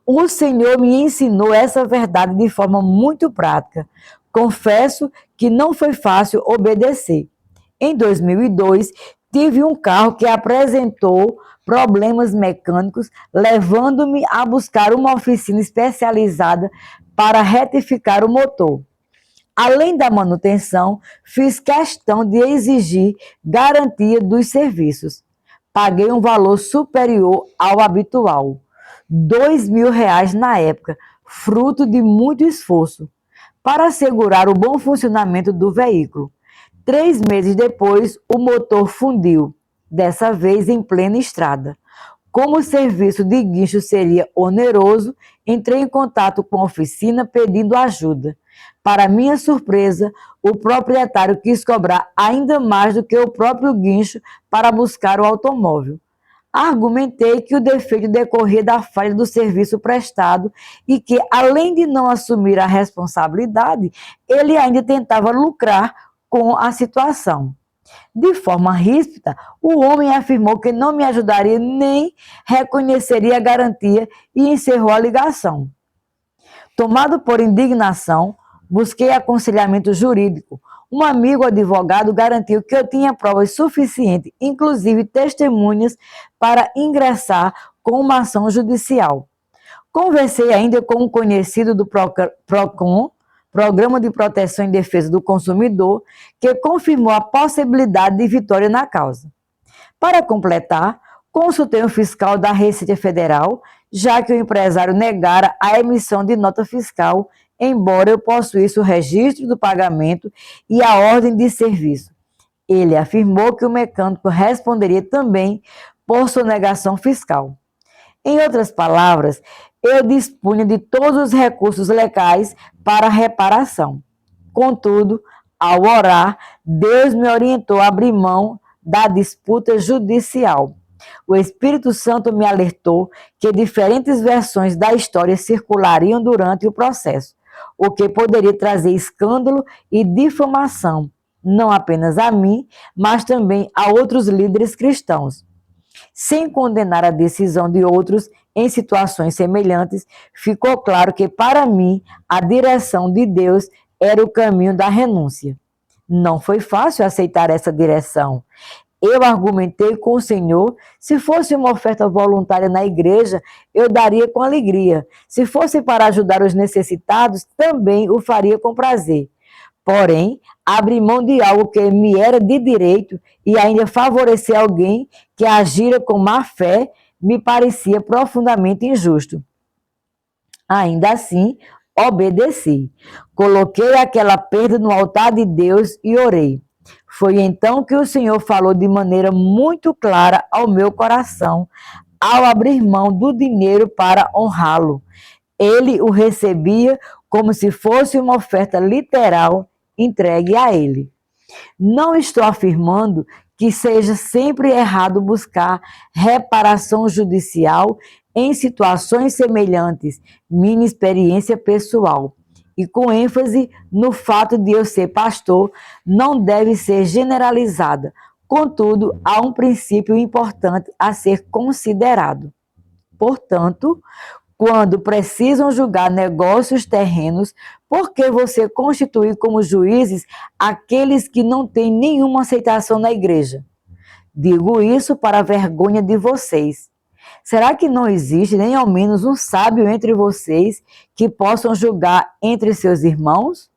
O Senhor me ensinou essa verdade de forma muito prática. Confesso que não foi fácil obedecer. Em 2002, tive um carro que apresentou problemas mecânicos, levando-me a buscar uma oficina especializada para retificar o motor. Além da manutenção, fiz questão de exigir garantia dos serviços. Paguei um valor superior ao habitual, R$ 2.000 na época, fruto de muito esforço, para assegurar o bom funcionamento do veículo. 3 meses depois, o motor fundiu, dessa vez em plena estrada. Como o serviço de guincho seria oneroso, entrei em contato com a oficina pedindo ajuda. Para minha surpresa, o proprietário quis cobrar ainda mais do que o próprio guincho para buscar o automóvel. Argumentei que o defeito decorria da falha do serviço prestado e que, além de não assumir a responsabilidade, ele ainda tentava lucrar com a situação. De forma ríspida, o homem afirmou que não me ajudaria nem reconheceria a garantia e encerrou a ligação. Tomado por indignação, busquei aconselhamento jurídico. Um amigo advogado garantiu que eu tinha provas suficientes, inclusive testemunhas, para ingressar com uma ação judicial. Conversei ainda com um conhecido do PROCON, Programa de Proteção e Defesa do Consumidor, que confirmou a possibilidade de vitória na causa. Para completar, consultei um fiscal da Receita Federal, já que o empresário negara a emissão de nota fiscal, embora eu possuísse o registro do pagamento e a ordem de serviço. Ele afirmou que o mecânico responderia também por sonegação fiscal. Em outras palavras, eu dispunha de todos os recursos legais para reparação. Contudo, ao orar, Deus me orientou a abrir mão da disputa judicial. O Espírito Santo me alertou que diferentes versões da história circulariam durante o processo, o que poderia trazer escândalo e difamação, não apenas a mim, mas também a outros líderes cristãos. Sem condenar a decisão de outros em situações semelhantes, ficou claro que, para mim, a direção de Deus era o caminho da renúncia. Não foi fácil aceitar essa direção. Eu argumentei com o Senhor, se fosse uma oferta voluntária na igreja, eu daria com alegria. Se fosse para ajudar os necessitados, também o faria com prazer. Porém, abrir mão de algo que me era de direito e ainda favorecer alguém que agira com má fé me parecia profundamente injusto. Ainda assim, obedeci. Coloquei aquela perda no altar de Deus e orei. Foi então que o Senhor falou de maneira muito clara ao meu coração, ao abrir mão do dinheiro para honrá-lo. Ele o recebia como se fosse uma oferta literal entregue a ele. Não estou afirmando que seja sempre errado buscar reparação judicial em situações semelhantes, minha experiência pessoal. E com ênfase no fato de eu ser pastor, não deve ser generalizada. Contudo, há um princípio importante a ser considerado. Portanto, quando precisam julgar negócios terrenos, por que você constitui como juízes aqueles que não têm nenhuma aceitação na igreja? Digo isso para a vergonha de vocês. Será que não existe nem ao menos um sábio entre vocês que possam julgar entre seus irmãos?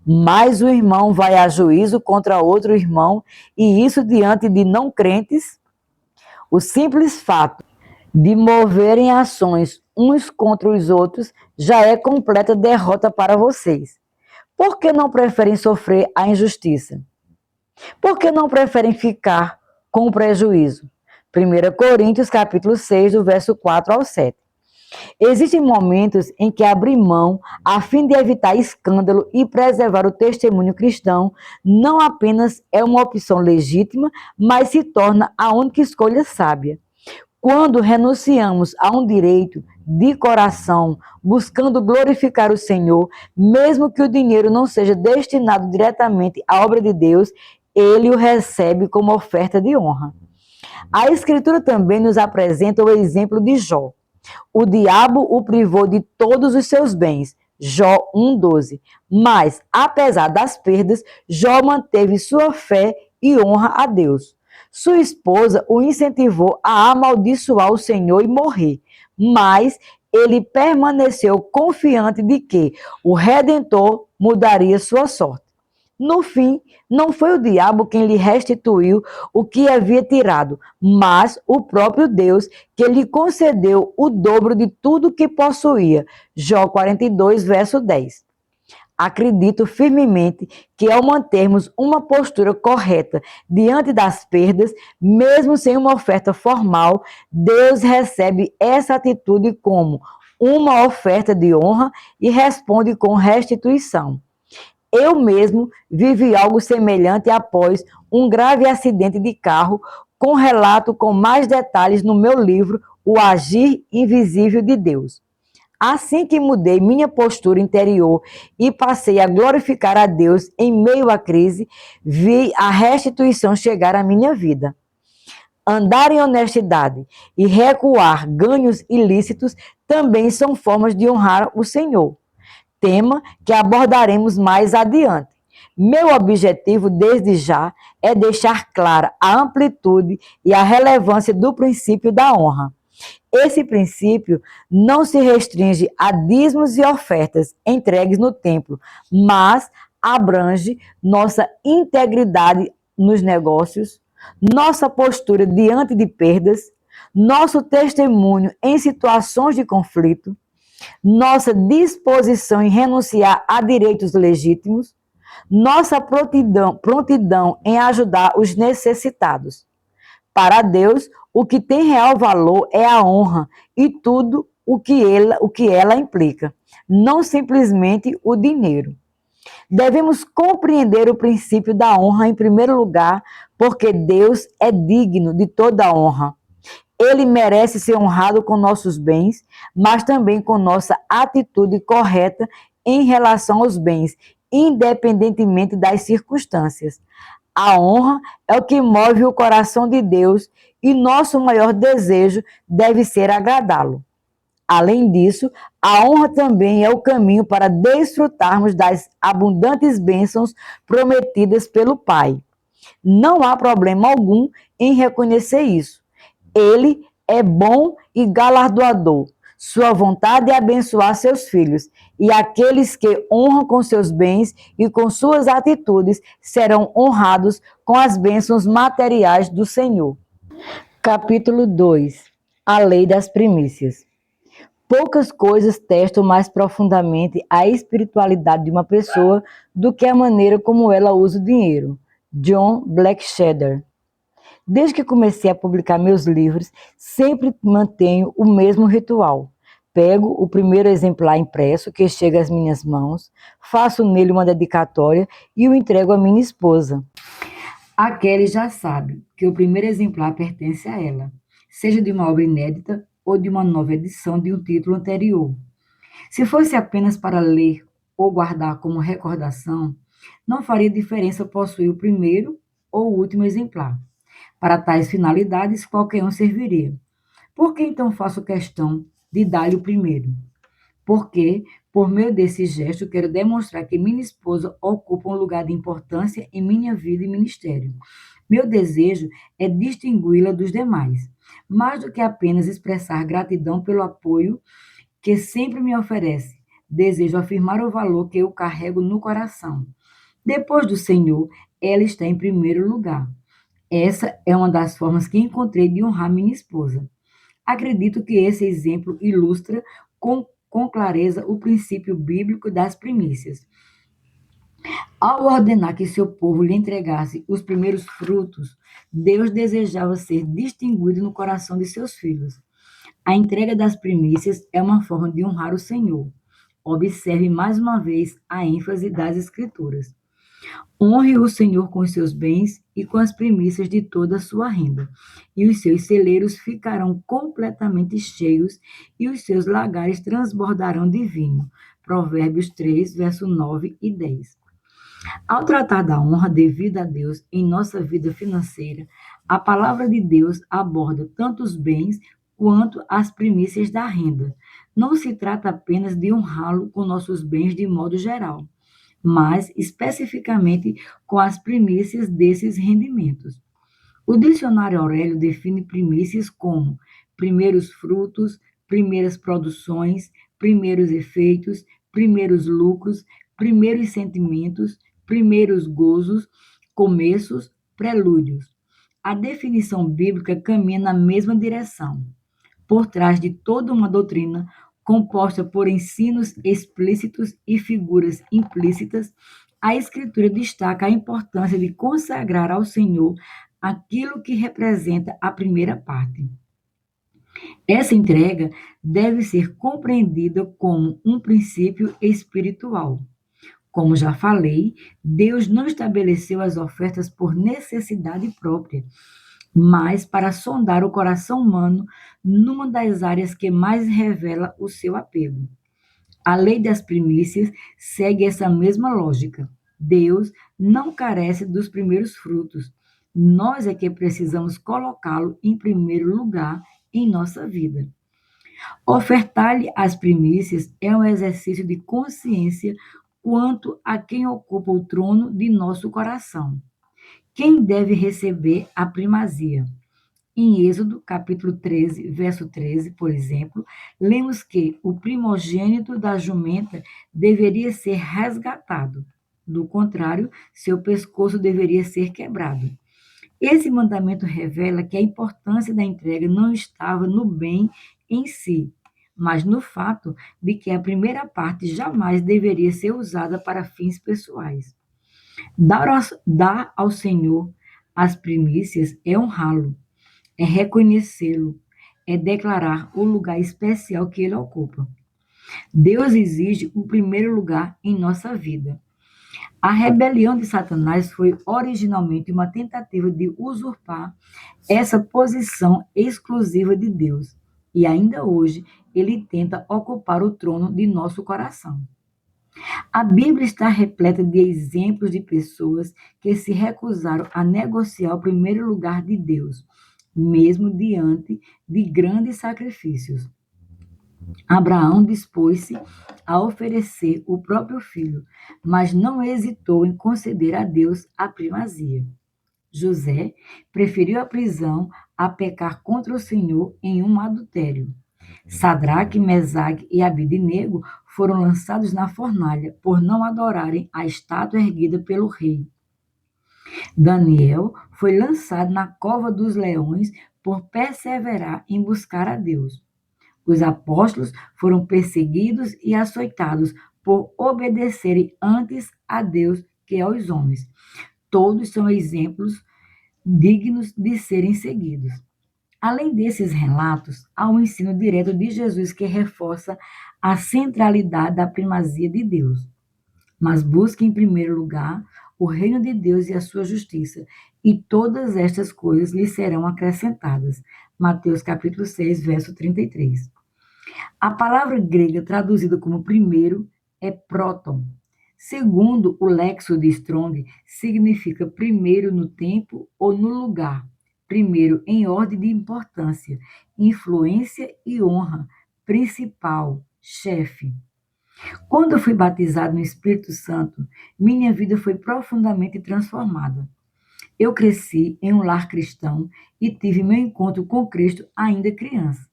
Mas o irmão vai a juízo contra outro irmão, e isso diante de não crentes? O simples fato de moverem ações uns contra os outros já é completa derrota para vocês. Por que não preferem sofrer a injustiça? Por que não preferem ficar com o prejuízo? 1 Coríntios capítulo 6, do verso 4 ao 7. Existem momentos em que abrir mão, a fim de evitar escândalo e preservar o testemunho cristão, não apenas é uma opção legítima, mas se torna a única escolha sábia. Quando renunciamos a um direito de coração, buscando glorificar o Senhor, mesmo que o dinheiro não seja destinado diretamente à obra de Deus, ele o recebe como oferta de honra. A Escritura também nos apresenta o exemplo de Jó. O diabo o privou de todos os seus bens. Jó 1,12. Mas, apesar das perdas, Jó manteve sua fé e honra a Deus. Sua esposa o incentivou a amaldiçoar o Senhor e morrer, mas ele permaneceu confiante de que o Redentor mudaria sua sorte. No fim, não foi o diabo quem lhe restituiu o que havia tirado, mas o próprio Deus que lhe concedeu o dobro de tudo que possuía. Jó 42, verso 10. Acredito firmemente que ao mantermos uma postura correta diante das perdas, mesmo sem uma oferta formal, Deus recebe essa atitude como uma oferta de honra e responde com restituição. Eu mesmo vivi algo semelhante após um grave acidente de carro, com relato com mais detalhes no meu livro O Agir Invisível de Deus. Assim que mudei minha postura interior e passei a glorificar a Deus em meio à crise, vi a restituição chegar à minha vida. Andar em honestidade e recuar ganhos ilícitos também são formas de honrar o Senhor, tema que abordaremos mais adiante. Meu objetivo, desde já, é deixar clara a amplitude e a relevância do princípio da honra. Esse princípio não se restringe a dízimos e ofertas entregues no templo, mas abrange nossa integridade nos negócios, nossa postura diante de perdas, nosso testemunho em situações de conflito, nossa disposição em renunciar a direitos legítimos, nossa prontidão em ajudar os necessitados. Para Deus, o que tem real valor é a honra e tudo o que ela implica, não simplesmente o dinheiro. Devemos compreender o princípio da honra em primeiro lugar, porque Deus é digno de toda honra. Ele merece ser honrado com nossos bens, mas também com nossa atitude correta em relação aos bens, independentemente das circunstâncias. A honra é o que move o coração de Deus e nosso maior desejo deve ser agradá-lo. Além disso, a honra também é o caminho para desfrutarmos das abundantes bênçãos prometidas pelo Pai. Não há problema algum em reconhecer isso. Ele é bom e galardoador. Sua vontade é abençoar seus filhos, e aqueles que honram com seus bens e com suas atitudes serão honrados com as bênçãos materiais do Senhor. Capítulo 2. A lei das primícias. Poucas coisas testam mais profundamente a espiritualidade de uma pessoa do que a maneira como ela usa o dinheiro. John Blackshedder. Desde que comecei a publicar meus livros, sempre mantenho o mesmo ritual. Pego o primeiro exemplar impresso que chega às minhas mãos, faço nele uma dedicatória e o entrego à minha esposa. A Kelly já sabe que o primeiro exemplar pertence a ela, seja de uma obra inédita ou de uma nova edição de um título anterior. Se fosse apenas para ler ou guardar como recordação, não faria diferença possuir o primeiro ou o último exemplar. Para tais finalidades, qualquer um serviria. Por que então faço questão de dar-lhe o primeiro? Porque, por meio desse gesto, quero demonstrar que minha esposa ocupa um lugar de importância em minha vida e ministério. Meu desejo é distingui-la dos demais, mais do que apenas expressar gratidão pelo apoio que sempre me oferece. Desejo afirmar o valor que eu carrego no coração. Depois do Senhor, ela está em primeiro lugar. Essa é uma das formas que encontrei de honrar minha esposa. Acredito que esse exemplo ilustra com clareza o princípio bíblico das primícias. Ao ordenar que seu povo lhe entregasse os primeiros frutos, Deus desejava ser distinguido no coração de seus filhos. A entrega das primícias é uma forma de honrar o Senhor. Observe mais uma vez a ênfase das Escrituras. Honre o Senhor com os seus bens e com as primícias de toda a sua renda, e os seus celeiros ficarão completamente cheios, e os seus lagares transbordarão de vinho. Provérbios 3, verso 9 e 10. Ao tratar da honra devida a Deus em nossa vida financeira, a palavra de Deus aborda tanto os bens quanto as primícias da renda. Não se trata apenas de honrá-lo com nossos bens de modo geral, mas especificamente com as primícias desses rendimentos. O dicionário Aurélio define primícias como primeiros frutos, primeiras produções, primeiros efeitos, primeiros lucros, primeiros sentimentos, primeiros gozos, começos, prelúdios. A definição bíblica caminha na mesma direção. Por trás de toda uma doutrina composta por ensinos explícitos e figuras implícitas, a Escritura destaca a importância de consagrar ao Senhor aquilo que representa a primeira parte. Essa entrega deve ser compreendida como um princípio espiritual. Como já falei, Deus não estabeleceu as ofertas por necessidade própria, mas para sondar o coração humano numa das áreas que mais revela o seu apego. A lei das primícias segue essa mesma lógica. Deus não carece dos primeiros frutos. Nós é que precisamos colocá-lo em primeiro lugar em nossa vida. Ofertar-lhe as primícias é um exercício de consciência quanto a quem ocupa o trono de nosso coração. Quem deve receber a primazia? Em Êxodo, capítulo 13, verso 13, por exemplo, lemos que o primogênito da jumenta deveria ser resgatado. Do contrário, seu pescoço deveria ser quebrado. Esse mandamento revela que a importância da entrega não estava no bem em si, mas no fato de que a primeira parte jamais deveria ser usada para fins pessoais. Dar ao Senhor as primícias é honrá-lo, é reconhecê-lo, é declarar o lugar especial que ele ocupa. Deus exige o primeiro lugar em nossa vida. A rebelião de Satanás foi originalmente uma tentativa de usurpar essa posição exclusiva de Deus, e ainda hoje ele tenta ocupar o trono de nosso coração. A Bíblia está repleta de exemplos de pessoas que se recusaram a negociar o primeiro lugar de Deus, mesmo diante de grandes sacrifícios. Abraão dispôs-se a oferecer o próprio filho, mas não hesitou em conceder a Deus a primazia. José preferiu a prisão a pecar contra o Senhor em um adultério. Sadraque, Mesaque e Abidnego foram lançados na fornalha por não adorarem a estátua erguida pelo rei. Daniel foi lançado na cova dos leões por perseverar em buscar a Deus. Os apóstolos foram perseguidos e açoitados por obedecerem antes a Deus que aos homens. Todos são exemplos dignos de serem seguidos. Além desses relatos, há um ensino direto de Jesus que reforça a centralidade da primazia de Deus. Mas busque em primeiro lugar o reino de Deus e a sua justiça, e todas estas coisas lhe serão acrescentadas. Mateus capítulo 6, verso 33. A palavra grega traduzida como primeiro é próton. Segundo o Léxico de Strong, significa primeiro no tempo ou no lugar, primeiro em ordem de importância, influência e honra, principal, chefe. Quando eu fui batizado no Espírito Santo, minha vida foi profundamente transformada. Eu cresci em um lar cristão e tive meu encontro com Cristo ainda criança.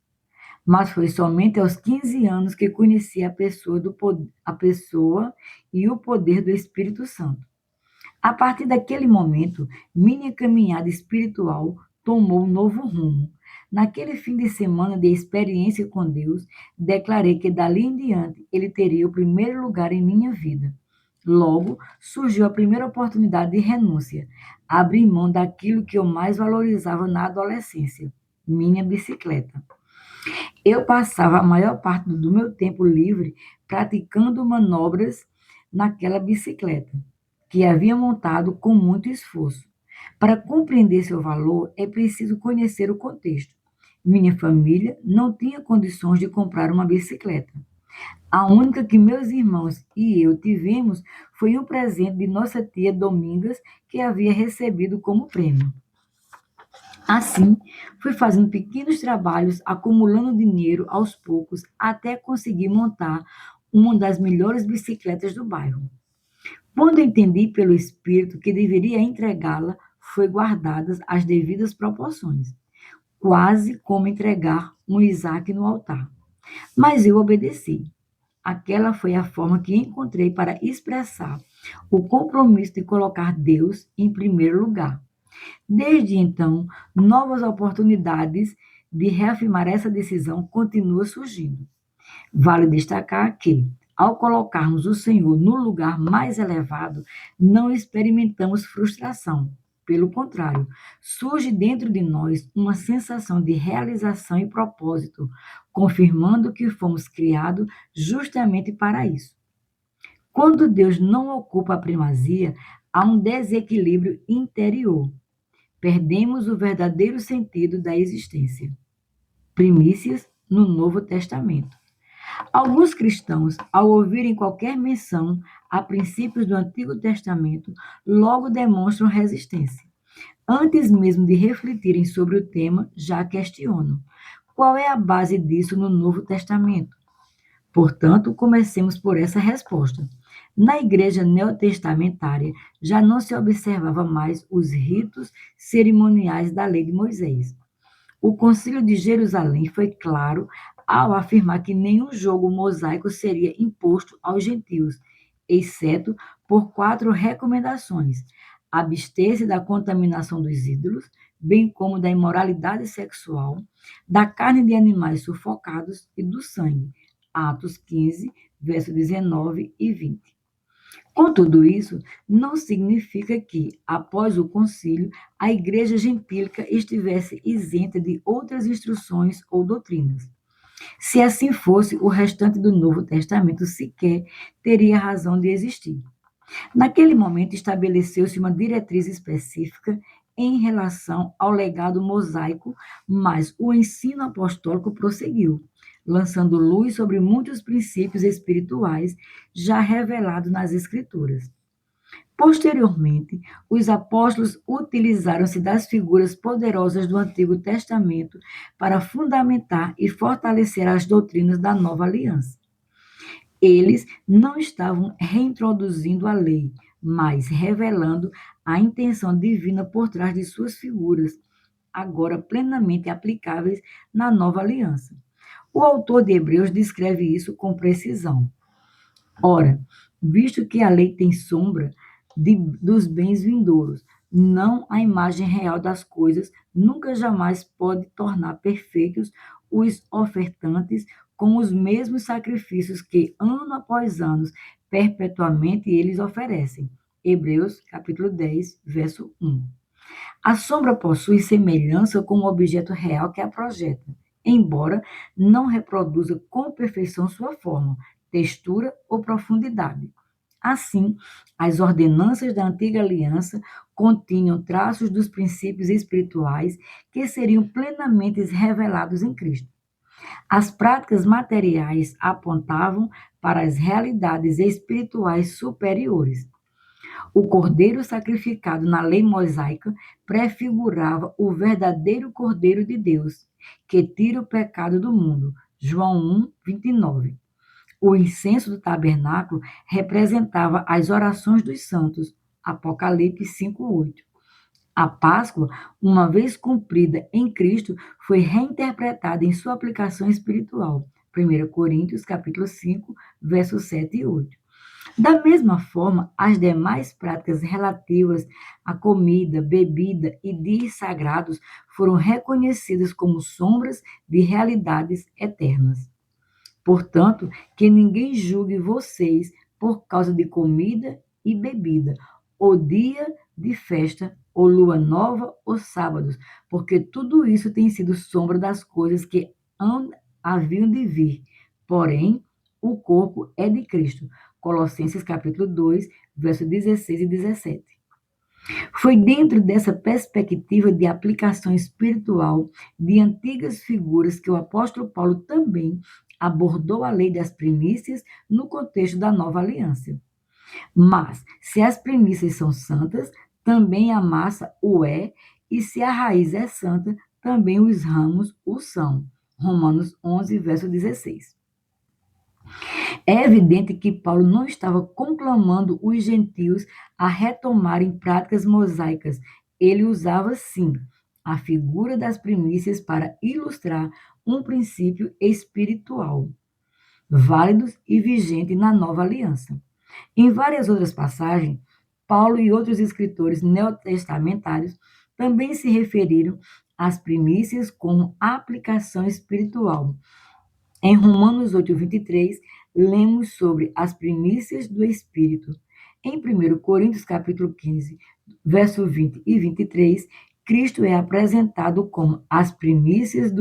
Mas foi somente aos 15 anos que conheci a pessoa e o poder do Espírito Santo. A partir daquele momento, minha caminhada espiritual tomou um novo rumo. Naquele fim de semana de experiência com Deus, declarei que dali em diante ele teria o primeiro lugar em minha vida. Logo, surgiu a primeira oportunidade de renúncia. Abri mão daquilo que eu mais valorizava na adolescência, minha bicicleta. Eu passava a maior parte do meu tempo livre praticando manobras naquela bicicleta, que havia montado com muito esforço. Para compreender seu valor, é preciso conhecer o contexto. Minha família não tinha condições de comprar uma bicicleta. A única que meus irmãos e eu tivemos foi um presente de nossa tia Domingas, que havia recebido como prêmio. Assim, fui fazendo pequenos trabalhos, acumulando dinheiro aos poucos, até conseguir montar uma das melhores bicicletas do bairro. Quando entendi pelo espírito que deveria entregá-la, foi guardadas as devidas proporções, quase como entregar um Isaac no altar. Mas eu obedeci. Aquela foi a forma que encontrei para expressar o compromisso de colocar Deus em primeiro lugar. Desde então, novas oportunidades de reafirmar essa decisão continuam surgindo. Vale destacar que, ao colocarmos o Senhor no lugar mais elevado, não experimentamos frustração. Pelo contrário, surge dentro de nós uma sensação de realização e propósito, confirmando que fomos criados justamente para isso. Quando Deus não ocupa a primazia, há um desequilíbrio interior. Perdemos o verdadeiro sentido da existência. Primícias no Novo Testamento. Alguns cristãos, ao ouvirem qualquer menção a princípios do Antigo Testamento, logo demonstram resistência. Antes mesmo de refletirem sobre o tema, já questionam: qual é a base disso no Novo Testamento? Portanto, comecemos por essa resposta. Na igreja neotestamentária, já não se observava mais os ritos cerimoniais da lei de Moisés. O Concílio de Jerusalém foi claro ao afirmar que nenhum jogo mosaico seria imposto aos gentios, exceto por 4 recomendações: abster-se da contaminação dos ídolos, bem como da imoralidade sexual, da carne de animais sufocados e do sangue. Atos 15, versos 19 e 20. Com tudo isso, não significa que, após o concílio, a igreja gentílica estivesse isenta de outras instruções ou doutrinas. Se assim fosse, o restante do Novo Testamento sequer teria razão de existir. Naquele momento, estabeleceu-se uma diretriz específica em relação ao legado mosaico, mas o ensino apostólico prosseguiu, lançando luz sobre muitos princípios espirituais já revelados nas Escrituras. Posteriormente, os apóstolos utilizaram-se das figuras poderosas do Antigo Testamento para fundamentar e fortalecer as doutrinas da nova aliança. Eles não estavam reintroduzindo a lei, mas revelando a intenção divina por trás de suas figuras, agora plenamente aplicáveis na nova aliança. O autor de Hebreus descreve isso com precisão. Ora, visto que a lei tem sombra dos bens vindouros, não a imagem real das coisas, nunca jamais pode tornar perfeitos os ofertantes com os mesmos sacrifícios que, ano após ano, perpetuamente eles oferecem. Hebreus, capítulo 10, verso 1. A sombra possui semelhança com o objeto real que a projeta, embora não reproduza com perfeição sua forma, textura ou profundidade. Assim, as ordenanças da antiga aliança continham traços dos princípios espirituais que seriam plenamente revelados em Cristo. As práticas materiais apontavam para as realidades espirituais superiores. O cordeiro sacrificado na lei mosaica prefigurava o verdadeiro Cordeiro de Deus, que tira o pecado do mundo. João 1, 29. O incenso do tabernáculo representava as orações dos santos. Apocalipse 5, 8. A Páscoa, uma vez cumprida em Cristo, foi reinterpretada em sua aplicação espiritual. 1 Coríntios, capítulo 5, versos 7 e 8. Da mesma forma, as demais práticas relativas à comida, bebida e dias sagrados foram reconhecidas como sombras de realidades eternas. Portanto, que ninguém julgue vocês por causa de comida e bebida, ou dia de festa, ou lua nova, ou sábados, porque tudo isso tem sido sombra das coisas que haviam de vir, porém, o corpo é de Cristo. Colossenses capítulo 2, versos 16 e 17. Foi dentro dessa perspectiva de aplicação espiritual de antigas figuras que o apóstolo Paulo também abordou a lei das primícias no contexto da nova aliança. Mas, se as primícias são santas, também a massa o é, e se a raiz é santa, também os ramos o são. Romanos 11, verso 16. É evidente que Paulo não estava conclamando os gentios a retomarem práticas mosaicas. Ele usava, sim, a figura das primícias para ilustrar um princípio espiritual, válido e vigente na nova aliança. Em várias outras passagens, Paulo e outros escritores neotestamentários também se referiram às primícias como aplicação espiritual. Em Romanos 8, 23, lemos sobre as primícias do Espírito. Em 1 Coríntios capítulo 15, verso 20 e 23, Cristo é apresentado como as primícias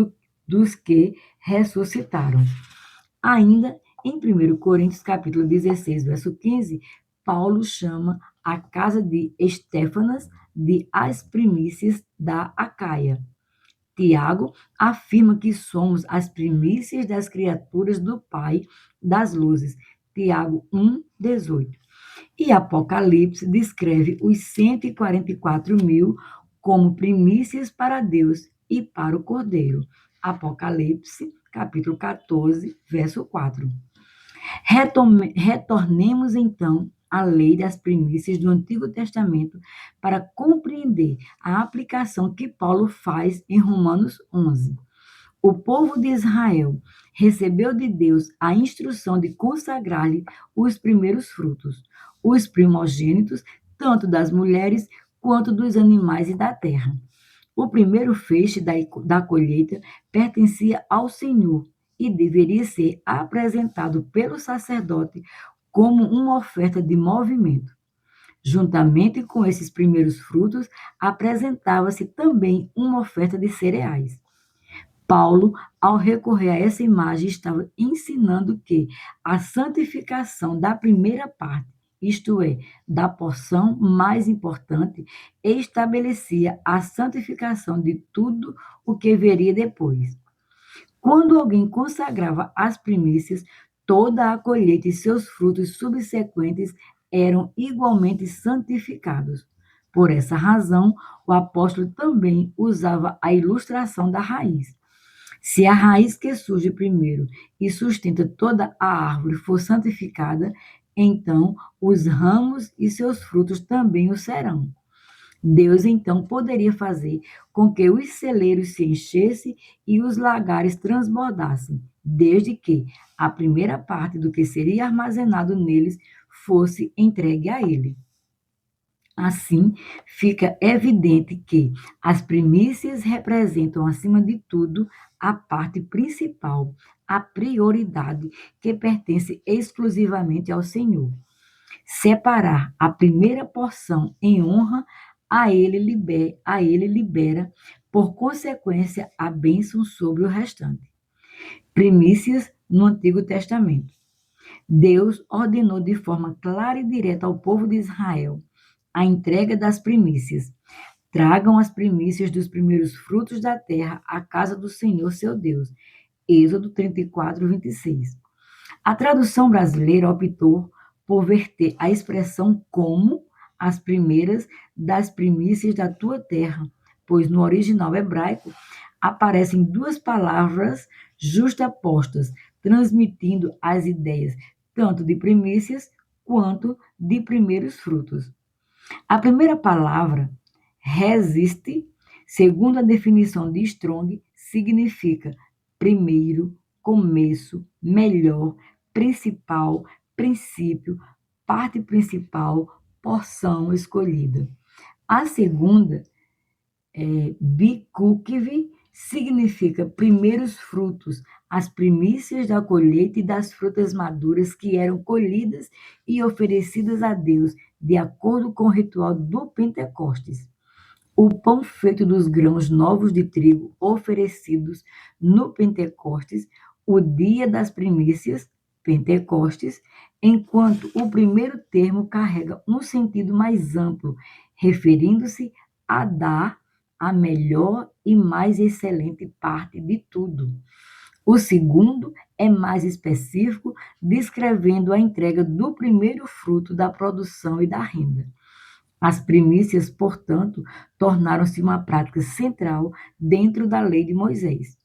dos que ressuscitaram. Ainda em 1 Coríntios capítulo 16, verso 15, Paulo chama a casa de Estéfanas de as primícias da Acaia. Tiago afirma que somos as primícias das criaturas do Pai das luzes. Tiago 1, 18. E Apocalipse descreve os 144.000 como primícias para Deus e para o Cordeiro. Apocalipse, capítulo 14, verso 4. Retornemos, então, à lei das primícias do Antigo Testamento para compreender a aplicação que Paulo faz em Romanos 11. O povo de Israel recebeu de Deus a instrução de consagrar-lhe os primeiros frutos, os primogênitos, tanto das mulheres quanto dos animais e da terra. O primeiro feixe da colheita pertencia ao Senhor e deveria ser apresentado pelo sacerdote como uma oferta de movimento. Juntamente com esses primeiros frutos, apresentava-se também uma oferta de cereais. Paulo, ao recorrer a essa imagem, estava ensinando que a santificação da primeira parte, isto é, da porção mais importante, estabelecia a santificação de tudo o que viria depois. Quando alguém consagrava as primícias, toda a colheita e seus frutos subsequentes eram igualmente santificados. Por essa razão, o apóstolo também usava a ilustração da raiz. Se a raiz que surge primeiro e sustenta toda a árvore for santificada, então os ramos e seus frutos também o serão. Deus então poderia fazer com que os celeiros se enchessem e os lagares transbordassem, desde que a primeira parte do que seria armazenado neles fosse entregue a ele. Assim, fica evidente que as primícias representam, acima de tudo, a parte principal, a prioridade que pertence exclusivamente ao Senhor. Separar a primeira porção em honra a ele libera, por consequência, a bênção sobre o restante. Primícias no Antigo Testamento. Deus ordenou de forma clara e direta ao povo de Israel a entrega das primícias. Tragam as primícias dos primeiros frutos da terra à casa do Senhor seu Deus. Êxodo 34, 26. A tradução brasileira optou por verter a expressão como as primeiras das primícias da tua terra, pois no original hebraico aparecem duas palavras justapostas, transmitindo as ideias tanto de primícias quanto de primeiros frutos. A primeira palavra, resiste, segundo a definição de Strong, significa primeiro, começo, melhor, principal, princípio, parte principal, porção escolhida. A segunda, bikukvi, significa primeiros frutos, as primícias da colheita e das frutas maduras que eram colhidas e oferecidas a Deus, de acordo com o ritual do Pentecostes. O pão feito dos grãos novos de trigo oferecidos no Pentecostes, o dia das primícias, Pentecostes, enquanto o primeiro termo carrega um sentido mais amplo, referindo-se a dar a melhor e mais excelente parte de tudo. O segundo é mais específico, descrevendo a entrega do primeiro fruto da produção e da renda. As primícias, portanto, tornaram-se uma prática central dentro da lei de Moisés.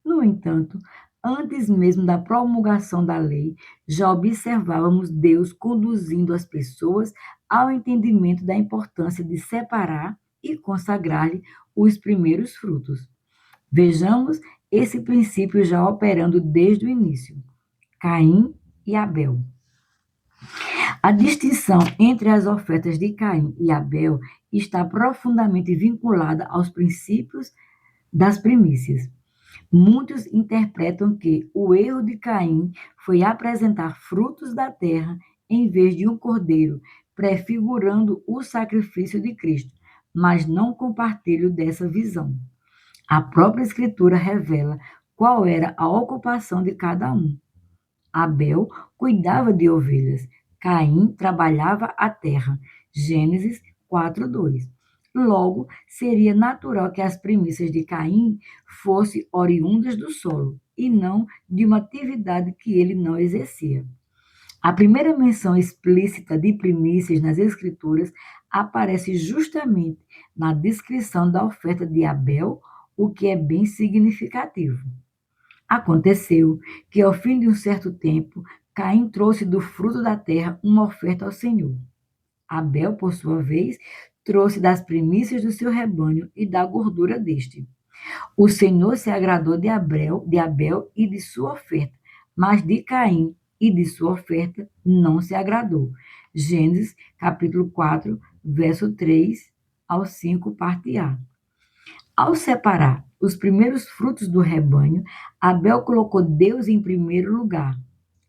No entanto, antes mesmo da promulgação da lei, já observávamos Deus conduzindo as pessoas ao entendimento da importância de separar e consagrar-lhe os primeiros frutos. Vejamos esse princípio já operando desde o início. Caim e Abel. A distinção entre as ofertas de Caim e Abel está profundamente vinculada aos princípios das primícias. Muitos interpretam que o erro de Caim foi apresentar frutos da terra em vez de um cordeiro, prefigurando o sacrifício de Cristo, mas não compartilho dessa visão. A própria Escritura revela qual era a ocupação de cada um. Abel cuidava de ovelhas, Caim trabalhava a terra. Gênesis 4:2. Logo, seria natural que as primícias de Caim fossem oriundas do solo, e não de uma atividade que ele não exercia. A primeira menção explícita de primícias nas Escrituras aparece justamente na descrição da oferta de Abel, o que é bem significativo. Aconteceu que, ao fim de um certo tempo, Caim trouxe do fruto da terra uma oferta ao Senhor. Abel, por sua vez, trouxe das primícias do seu rebanho e da gordura deste. O Senhor se agradou de Abel e de sua oferta, mas de Caim e de sua oferta não se agradou. Gênesis, capítulo 4, verso 3 ao 5, parte A. Ao separar os primeiros frutos do rebanho, Abel colocou Deus em primeiro lugar.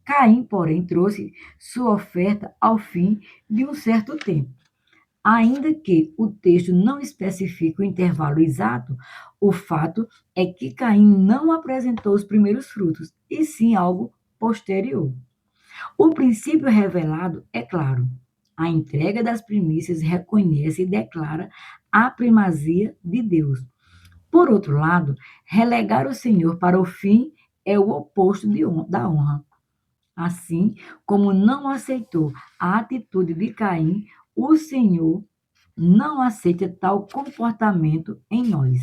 Caim, porém, trouxe sua oferta ao fim de um certo tempo. Ainda que o texto não especifique o intervalo exato, o fato é que Caim não apresentou os primeiros frutos, e sim algo posterior. O princípio revelado é claro. A entrega das primícias reconhece e declara a primazia de Deus. Por outro lado, relegar o Senhor para o fim é o oposto da honra. Assim como não aceitou a atitude de Caim, o Senhor não aceita tal comportamento em nós.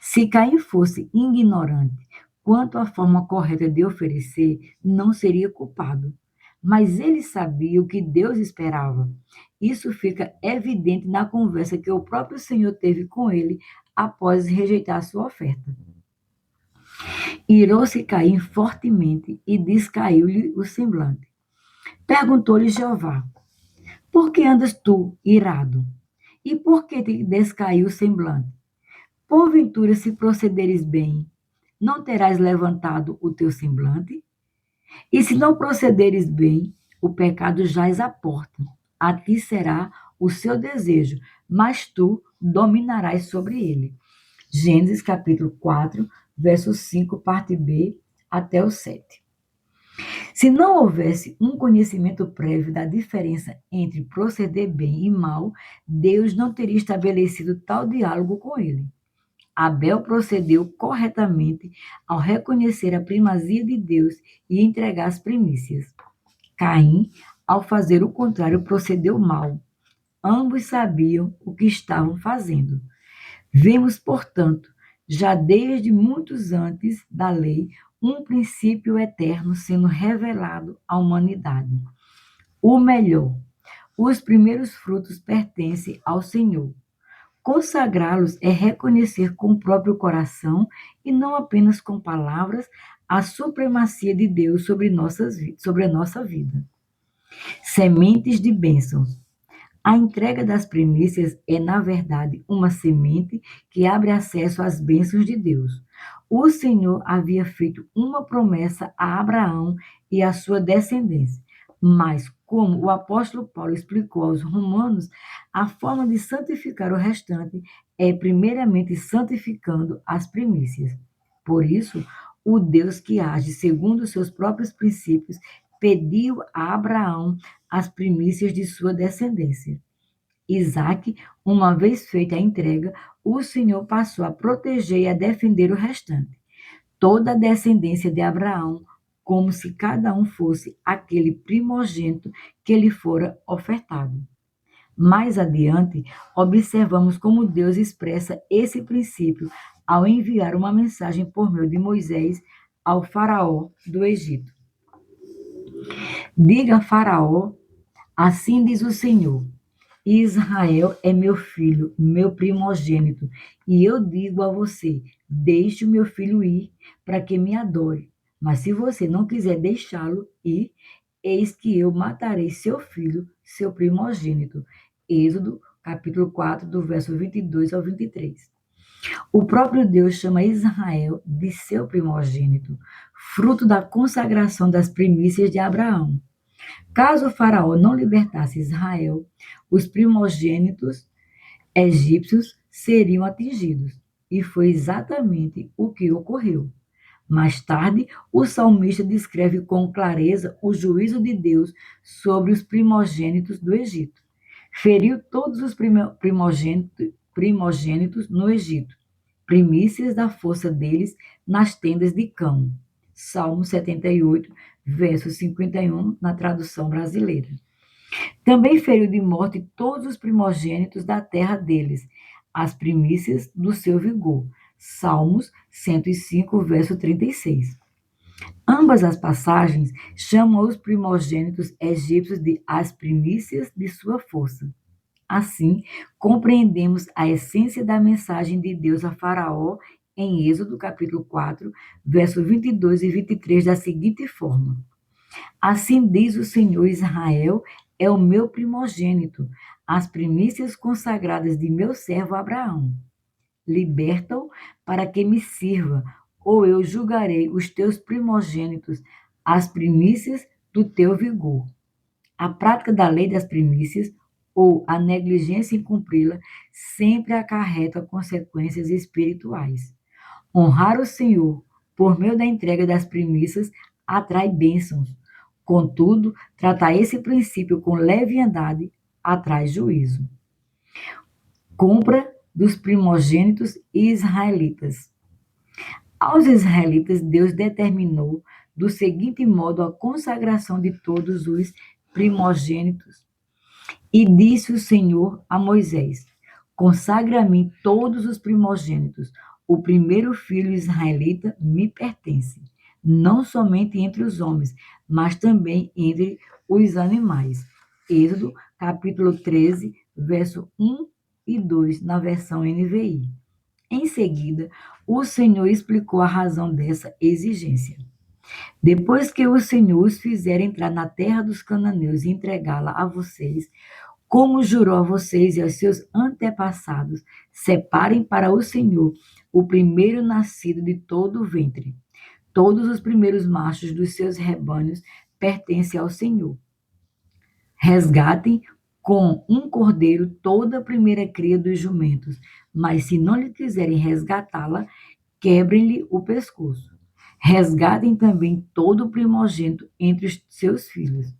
Se Caim fosse ignorante quanto à forma correta de oferecer, não seria culpado. Mas ele sabia o que Deus esperava. Isso fica evidente na conversa que o próprio Senhor teve com ele após rejeitar sua oferta. Irou-se Caim fortemente e descaiu-lhe o semblante. Perguntou-lhe Jeová: por que andas tu irado? E por que te descaiu o semblante? Porventura, se procederes bem, não terás levantado o teu semblante? E se não procederes bem, o pecado jaz à porta. A ti será o seu desejo, mas tu dominarás sobre ele. Gênesis capítulo 4, verso 5, parte B, até o 7. Se não houvesse um conhecimento prévio da diferença entre proceder bem e mal, Deus não teria estabelecido tal diálogo com ele. Abel procedeu corretamente ao reconhecer a primazia de Deus e entregar as primícias. Caim, ao fazer o contrário, procedeu mal. Ambos sabiam o que estavam fazendo. Vemos, portanto, já desde muitos antes da lei, um princípio eterno sendo revelado à humanidade. O melhor, os primeiros frutos pertencem ao Senhor. Consagrá-los é reconhecer com o próprio coração e não apenas com palavras a supremacia de Deus sobre a nossa vida. Sementes de bênçãos. A entrega das primícias é, na verdade, uma semente que abre acesso às bênçãos de Deus. O Senhor havia feito uma promessa a Abraão e à sua descendência, mas, como o apóstolo Paulo explicou aos romanos, a forma de santificar o restante é primeiramente santificando as primícias. Por isso, o Deus que age segundo os seus próprios princípios pediu a Abraão as primícias de sua descendência. Isaque, uma vez feita a entrega, o Senhor passou a proteger e a defender o restante. Toda a descendência de Abraão, como se cada um fosse aquele primogênito que lhe fora ofertado. Mais adiante, observamos como Deus expressa esse princípio ao enviar uma mensagem por meio de Moisés ao faraó do Egito. Diga a Faraó, assim diz o Senhor: Israel é meu filho, meu primogênito, e eu digo a você: deixe o meu filho ir, para que me adore. Mas se você não quiser deixá-lo ir, eis que eu matarei seu filho, seu primogênito. Êxodo, capítulo 4, do verso 22 ao 23. O próprio Deus chama Israel de seu primogênito, fruto da consagração das primícias de Abraão. Caso o faraó não libertasse Israel, os primogênitos egípcios seriam atingidos. E foi exatamente o que ocorreu. Mais tarde, o salmista descreve com clareza o juízo de Deus sobre os primogênitos do Egito. Feriu todos os primogênitos no Egito, primícias da força deles nas tendas de Cão. Salmo 78, verso 51, na tradução brasileira. Também feriu de morte todos os primogênitos da terra deles, as primícias do seu vigor. Salmos 105, verso 36. Ambas as passagens chamam os primogênitos egípcios de as primícias de sua força. Assim, compreendemos a essência da mensagem de Deus a Faraó em Êxodo, capítulo 4, versos 22 e 23, da seguinte forma: Assim diz o Senhor: Israel é o meu primogênito, as primícias consagradas de meu servo Abraão. Liberta-o para que me sirva, ou eu julgarei os teus primogênitos, as primícias do teu vigor. A prática da lei das primícias, ou a negligência em cumpri-la, sempre acarreta consequências espirituais. Honrar o Senhor por meio da entrega das primícias atrai bênçãos. Contudo, tratar esse princípio com leviandade atrai juízo. Compra dos primogênitos israelitas. Aos israelitas, Deus determinou do seguinte modo a consagração de todos os primogênitos. E disse o Senhor a Moisés: Consagra a mim todos os primogênitos. O primeiro filho israelita me pertence, não somente entre os homens, mas também entre os animais. Êxodo, capítulo 13, verso 1 e 2, na versão NVI. Em seguida, o Senhor explicou a razão dessa exigência. Depois que o Senhor os fizer entrar na terra dos cananeus e entregá-la a vocês, como jurou a vocês e aos seus antepassados, separem para o Senhor o primeiro nascido de todo o ventre. Todos os primeiros machos dos seus rebanhos pertencem ao Senhor. Resgatem com um cordeiro toda a primeira cria dos jumentos, mas se não lhe quiserem resgatá-la, quebrem-lhe o pescoço. Resgatem também todo o primogênito entre os seus filhos.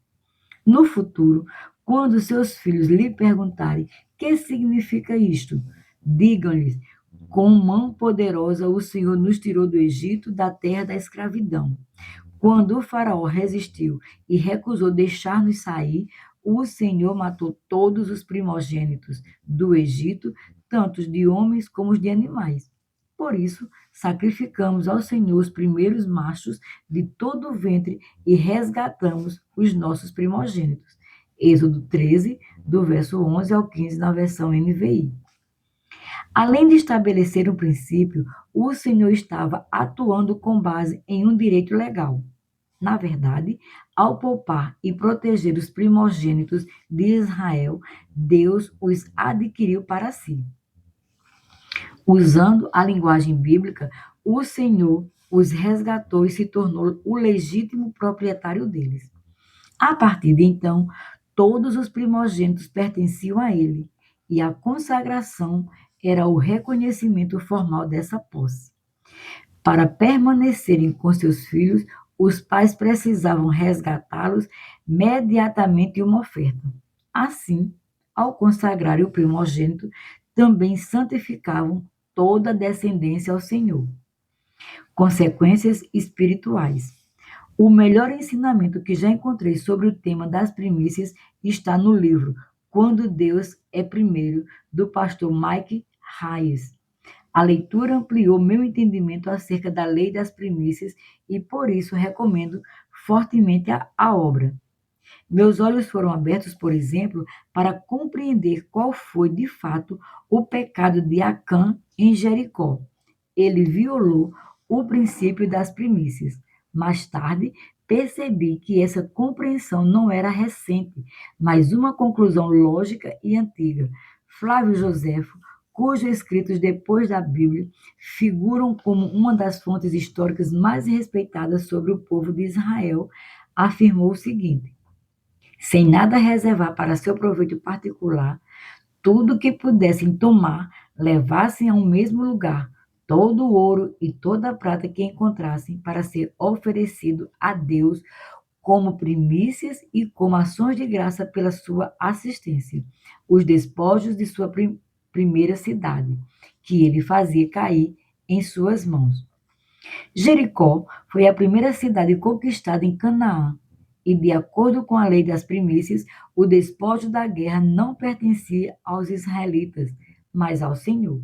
No futuro, quando seus filhos lhe perguntarem que significa isto, digam-lhes: com mão poderosa o Senhor nos tirou do Egito, da terra da escravidão. Quando o faraó resistiu e recusou deixar-nos sair, o Senhor matou todos os primogênitos do Egito, tanto os de homens como os de animais. Por isso, sacrificamos ao Senhor os primeiros machos de todo o ventre e resgatamos os nossos primogênitos. Êxodo 13, do verso 11 ao 15, na versão NVI. Além de estabelecer um princípio, o Senhor estava atuando com base em um direito legal. Na verdade, ao poupar e proteger os primogênitos de Israel, Deus os adquiriu para si. Usando a linguagem bíblica, o Senhor os resgatou e se tornou o legítimo proprietário deles. A partir de então, todos os primogênitos pertenciam a ele, e a consagração era o reconhecimento formal dessa posse. Para permanecerem com seus filhos, os pais precisavam resgatá-los mediatamente em uma oferta. Assim, ao consagrar o primogênito, também santificavam toda a descendência ao Senhor. Consequências espirituais. O melhor ensinamento que já encontrei sobre o tema das primícias está no livro Quando Deus é Primeiro, do pastor Mike Hayes. A leitura ampliou meu entendimento acerca da lei das primícias e, por isso, recomendo fortemente a obra. Meus olhos foram abertos, por exemplo, para compreender qual foi, de fato, o pecado de Acã em Jericó. Ele violou o princípio das primícias. Mais tarde, percebi que essa compreensão não era recente, mas uma conclusão lógica e antiga. Flávio Joséfo, cujos escritos depois da Bíblia figuram como uma das fontes históricas mais respeitadas sobre o povo de Israel, afirmou o seguinte: sem nada reservar para seu proveito particular, tudo que pudessem tomar, levassem ao mesmo lugar todo o ouro e toda a prata que encontrassem para ser oferecido a Deus como primícias e como ações de graça pela sua assistência, os despojos de sua primeira cidade, que ele fazia cair em suas mãos. Jericó foi a primeira cidade conquistada em Canaã, e, de acordo com a lei das primícias, o despojo da guerra não pertencia aos israelitas, mas ao Senhor.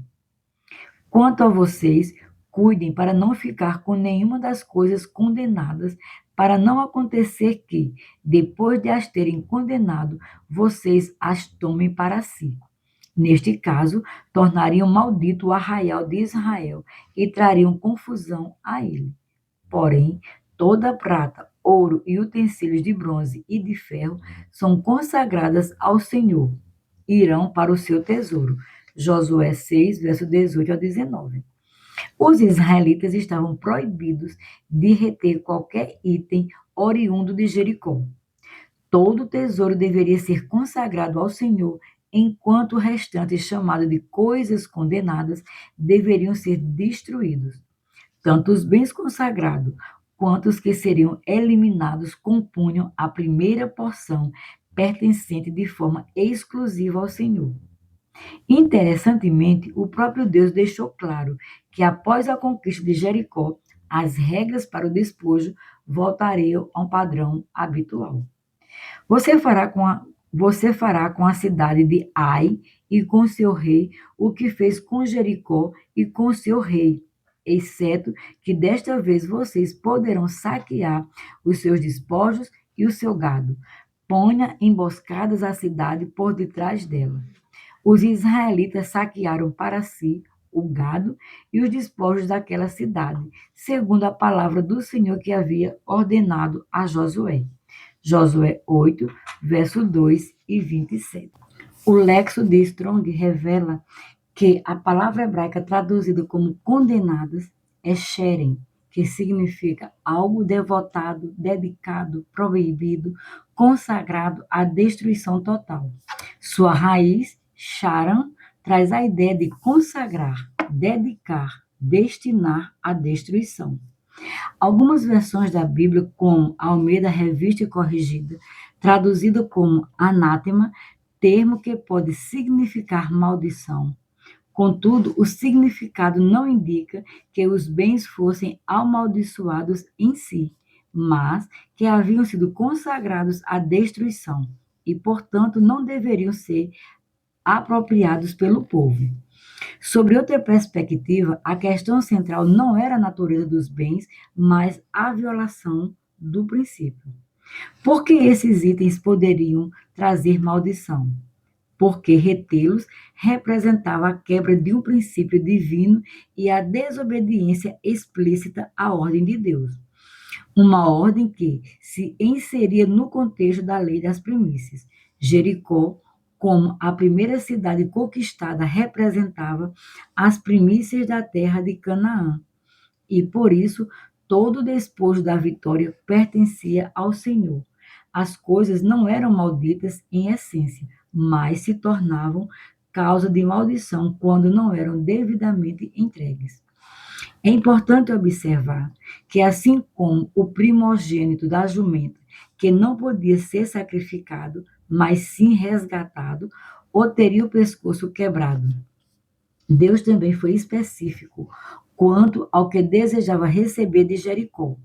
Quanto a vocês, cuidem para não ficar com nenhuma das coisas condenadas, para não acontecer que, depois de as terem condenado, vocês as tomem para si. Neste caso, tornariam maldito o arraial de Israel e trariam confusão a ele. Porém, toda a prata, ouro e utensílios de bronze e de ferro são consagradas ao Senhor, irão para o seu tesouro. Josué 6, verso 18 a 19. Os israelitas estavam proibidos de reter qualquer item oriundo de Jericó. Todo o tesouro deveria ser consagrado ao Senhor, enquanto o restante, chamado de coisas condenadas, deveriam ser destruídos. Tanto os bens consagrados quanto os que seriam eliminados compunham a primeira porção, pertencente de forma exclusiva ao Senhor. Interessantemente, o próprio Deus deixou claro que após a conquista de Jericó, as regras para o despojo voltariam a um padrão habitual. Você fará com a cidade de Ai e com seu rei o que fez com Jericó e com seu rei, exceto que desta vez vocês poderão saquear os seus despojos e o seu gado. Ponha emboscadas à cidade por detrás dela. Os israelitas saquearam para si o gado e os despojos daquela cidade, segundo a palavra do Senhor que havia ordenado a Josué. Josué 8, verso 2 e 27. O Lexo de Strong revela que a palavra hebraica traduzida como condenadas é sherem, que significa algo devotado, dedicado, proibido, consagrado à destruição total. Sua raiz, sharan, traz a ideia de consagrar, dedicar, destinar à destruição. Algumas versões da Bíblia, como a Almeida Revista e Corrigida, traduzida como anátema, termo que pode significar maldição. Contudo, o significado não indica que os bens fossem amaldiçoados em si, mas que haviam sido consagrados à destruição e, portanto, não deveriam ser apropriados pelo povo. Sobre outra perspectiva, a questão central não era a natureza dos bens, mas a violação do princípio. Por que esses itens poderiam trazer maldição? Porque retê-los representava a quebra de um princípio divino e a desobediência explícita à ordem de Deus. Uma ordem que se inseria no contexto da lei das primícias. Jericó, como a primeira cidade conquistada, representava as primícias da terra de Canaã, e por isso todo o despojo da vitória pertencia ao Senhor. As coisas não eram malditas em essência, mas se tornavam causa de maldição quando não eram devidamente entregues. É importante observar que, assim como o primogênito da jumenta, que não podia ser sacrificado, mas sim resgatado, ou teria o pescoço quebrado, Deus também foi específico quanto ao que desejava receber de Jericó.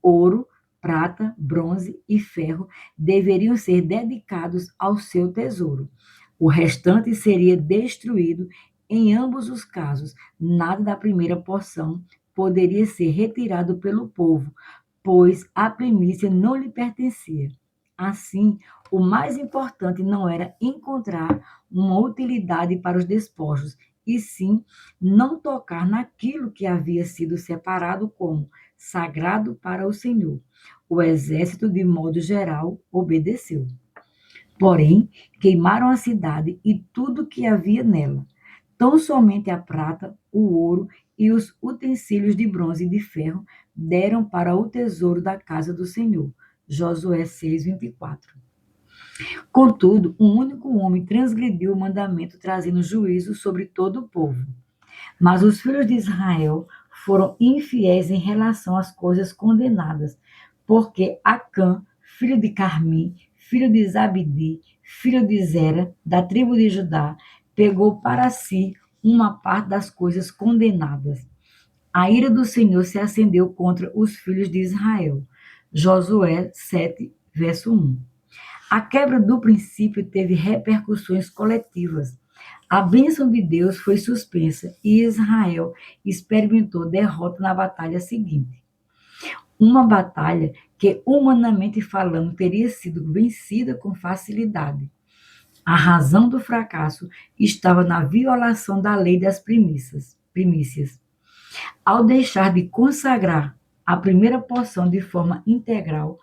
Ouro, prata, bronze e ferro deveriam ser dedicados ao seu tesouro. O restante seria destruído em ambos os casos. Nada da primeira porção poderia ser retirado pelo povo, pois a primícia não lhe pertencia. Assim, o mais importante não era encontrar uma utilidade para os despojos, e sim não tocar naquilo que havia sido separado como sagrado para o Senhor. O exército, de modo geral, obedeceu. Porém, queimaram a cidade e tudo que havia nela. Tão somente a prata, o ouro e os utensílios de bronze e de ferro deram para o tesouro da casa do Senhor. Josué 6:24. Contudo, um único homem transgrediu o mandamento, trazendo juízo sobre todo o povo. Mas os filhos de Israel foram infiéis em relação às coisas condenadas, porque Acã, filho de Carmi, filho de Zabdi, filho de Zera, da tribo de Judá, pegou para si uma parte das coisas condenadas. A ira do Senhor se acendeu contra os filhos de Israel. Josué 7, verso 1. A quebra do princípio teve repercussões coletivas. A bênção de Deus foi suspensa e Israel experimentou derrota na batalha seguinte. Uma batalha que, humanamente falando, teria sido vencida com facilidade. A razão do fracasso estava na violação da lei das primícias. Ao deixar de consagrar a primeira porção de forma integral,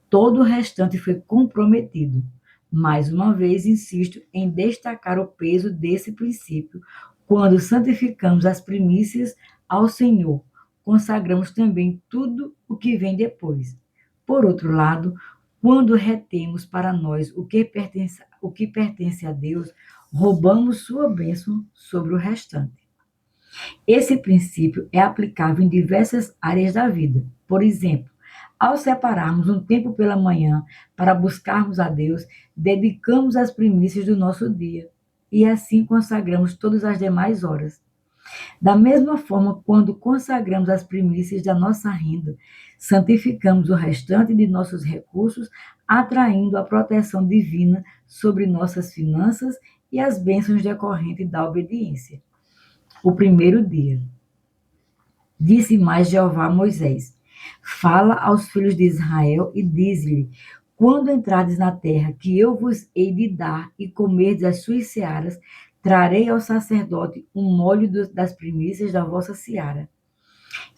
todo o restante foi comprometido. Mais uma vez, insisto em destacar o peso desse princípio. Quando santificamos as primícias ao Senhor, consagramos também tudo o que vem depois. Por outro lado, quando retemos para nós o que pertence a Deus, roubamos sua bênção sobre o restante. Esse princípio é aplicável em diversas áreas da vida. Por exemplo, ao separarmos um tempo pela manhã para buscarmos a Deus, dedicamos as primícias do nosso dia e assim consagramos todas as demais horas. Da mesma forma, quando consagramos as primícias da nossa renda, santificamos o restante de nossos recursos, atraindo a proteção divina sobre nossas finanças e as bênçãos decorrentes da obediência. O primeiro dia. Disse mais Jeová a Moisés: Fala aos filhos de Israel e diz-lhe: Quando entrardes na terra que eu vos hei de dar e comerdes as suas searas, trarei ao sacerdote um molho das primícias da vossa seara.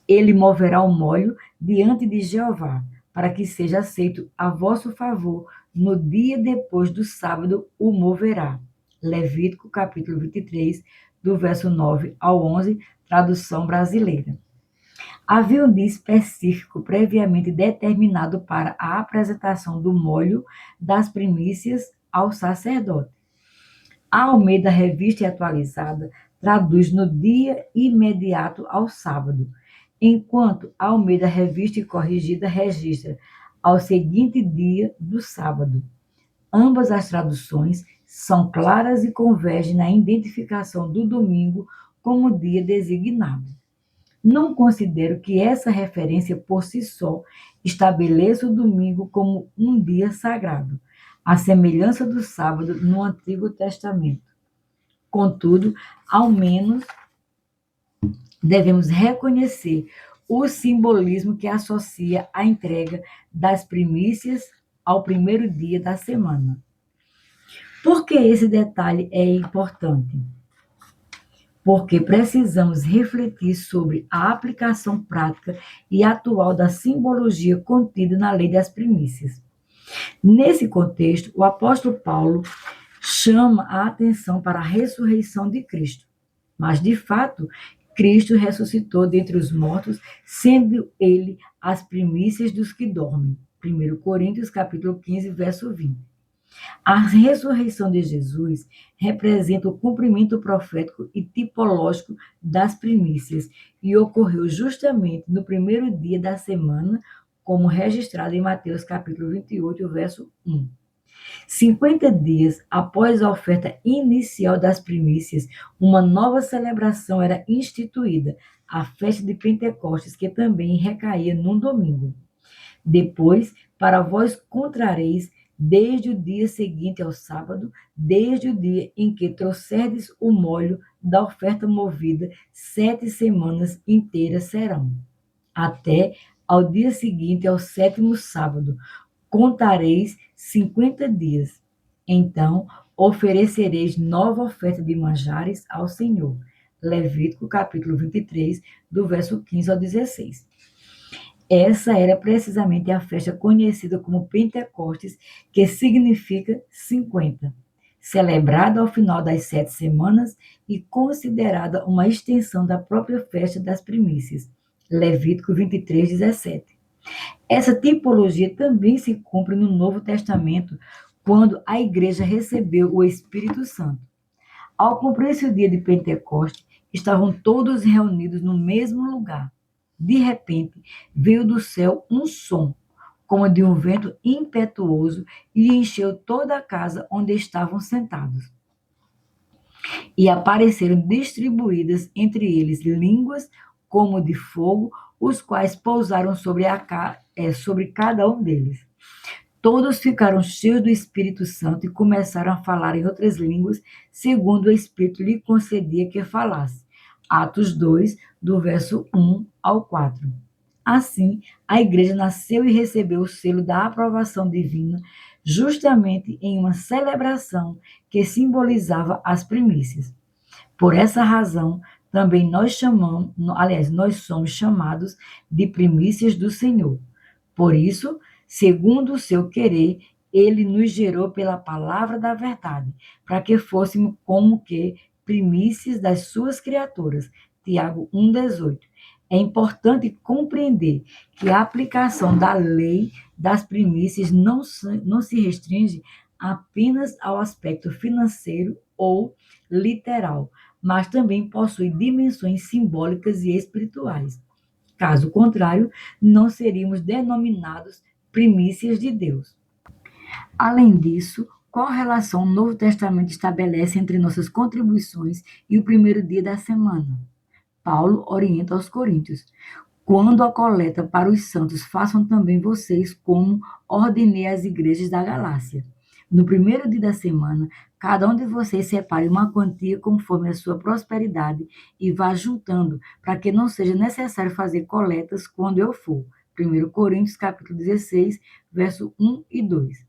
Ele moverá o molho diante de Jeová, para que seja aceito a vosso favor. No dia depois do sábado o moverá. Levítico capítulo 23, do verso 9 ao 11, tradução brasileira. Havia um dia específico previamente determinado para a apresentação do molho das primícias ao sacerdote. A Almeida Revista e Atualizada traduz no dia imediato ao sábado, enquanto a Almeida Revista e Corrigida registra ao seguinte dia do sábado. Ambas as traduções são claras e convergem na identificação do domingo como dia designado. Não considero que essa referência por si só estabeleça o domingo como um dia sagrado, à semelhança do sábado no Antigo Testamento. Contudo, ao menos devemos reconhecer o simbolismo que associa a entrega das primícias ao primeiro dia da semana. Por que esse detalhe é importante? Porque precisamos refletir sobre a aplicação prática e atual da simbologia contida na lei das primícias. Nesse contexto, o apóstolo Paulo chama a atenção para a ressurreição de Cristo. Mas, de fato, Cristo ressuscitou dentre os mortos, sendo ele as primícias dos que dormem. 1 Coríntios capítulo 15, verso 20. A ressurreição de Jesus representa o cumprimento profético e tipológico das primícias e ocorreu justamente no primeiro dia da semana, como registrado em Mateus capítulo 28, verso 1. 50 dias após a oferta inicial das primícias, uma nova celebração era instituída, a festa de Pentecostes, que também recaía num domingo. Depois, para vós contrareis, desde o dia seguinte ao sábado, desde o dia em que trouxerdes o molho da oferta movida, 7 semanas inteiras serão, até ao dia seguinte ao sétimo sábado, contareis 50 dias. Então oferecereis nova oferta de manjares ao Senhor. Levítico capítulo 23, do verso 15 ao 16. Essa era precisamente a festa conhecida como Pentecostes, que significa 50, celebrada ao final das 7 semanas e considerada uma extensão da própria festa das primícias. Levítico 23, 17. Essa tipologia também se cumpre no Novo Testamento, quando a igreja recebeu o Espírito Santo. Ao cumprir-se o dia de Pentecostes, estavam todos reunidos no mesmo lugar. De repente, veio do céu um som, como de um vento impetuoso, e encheu toda a casa onde estavam sentados. E apareceram distribuídas entre eles línguas como de fogo, os quais pousaram sobre cada um deles. Todos ficaram cheios do Espírito Santo e começaram a falar em outras línguas, segundo o Espírito lhe concedia que falasse. Atos 2, do verso 1 ao 4. Assim, a igreja nasceu e recebeu o selo da aprovação divina, justamente em uma celebração que simbolizava as primícias. Por essa razão, também nós somos chamados de primícias do Senhor. Por isso, segundo o seu querer, ele nos gerou pela palavra da verdade, para que fôssemos como que primícias das suas criaturas. Tiago 1,18. É importante compreender que a aplicação da lei das primícias não se restringe apenas ao aspecto financeiro ou literal, mas também possui dimensões simbólicas e espirituais. Caso contrário, não seríamos denominados primícias de Deus. Além disso, qual relação o Novo Testamento estabelece entre nossas contribuições e o primeiro dia da semana? Paulo orienta aos coríntios: quando a coleta para os santos, façam também vocês como ordenei às igrejas da Galácia. No primeiro dia da semana, cada um de vocês separe uma quantia conforme a sua prosperidade e vá juntando, para que não seja necessário fazer coletas quando eu for. 1 Coríntios capítulo 16, verso 1 e 2.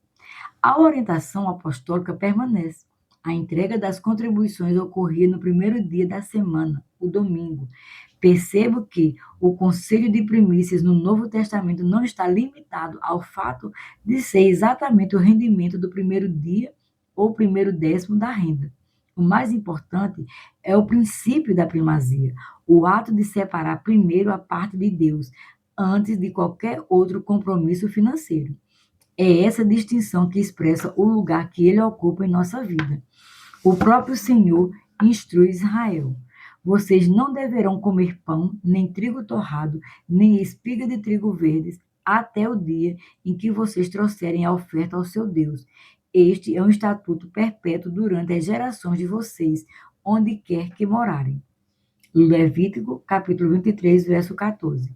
A orientação apostólica permanece. A entrega das contribuições ocorria no primeiro dia da semana, o domingo. Percebo que o conselho de primícias no Novo Testamento não está limitado ao fato de ser exatamente o rendimento do primeiro dia ou primeiro décimo da renda. O mais importante é o princípio da primazia, o ato de separar primeiro a parte de Deus, antes de qualquer outro compromisso financeiro. É essa distinção que expressa o lugar que ele ocupa em nossa vida. O próprio Senhor instrui Israel: vocês não deverão comer pão, nem trigo torrado, nem espiga de trigo verdes, até o dia em que vocês trouxerem a oferta ao seu Deus. Este é um estatuto perpétuo durante as gerações de vocês, onde quer que morarem. Levítico, capítulo 23, verso 14.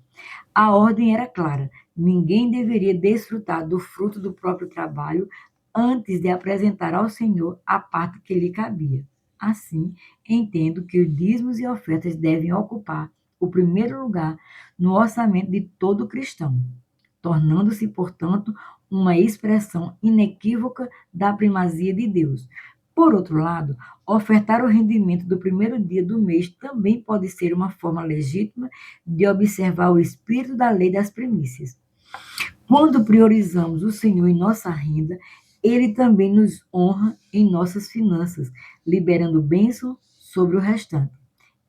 A ordem era clara: ninguém deveria desfrutar do fruto do próprio trabalho antes de apresentar ao Senhor a parte que lhe cabia. Assim, entendo que os dízimos e ofertas devem ocupar o primeiro lugar no orçamento de todo cristão, tornando-se, portanto, uma expressão inequívoca da primazia de Deus. Por outro lado, ofertar o rendimento do primeiro dia do mês também pode ser uma forma legítima de observar o espírito da lei das primícias. Quando priorizamos o Senhor em nossa renda, Ele também nos honra em nossas finanças, liberando bênção sobre o restante.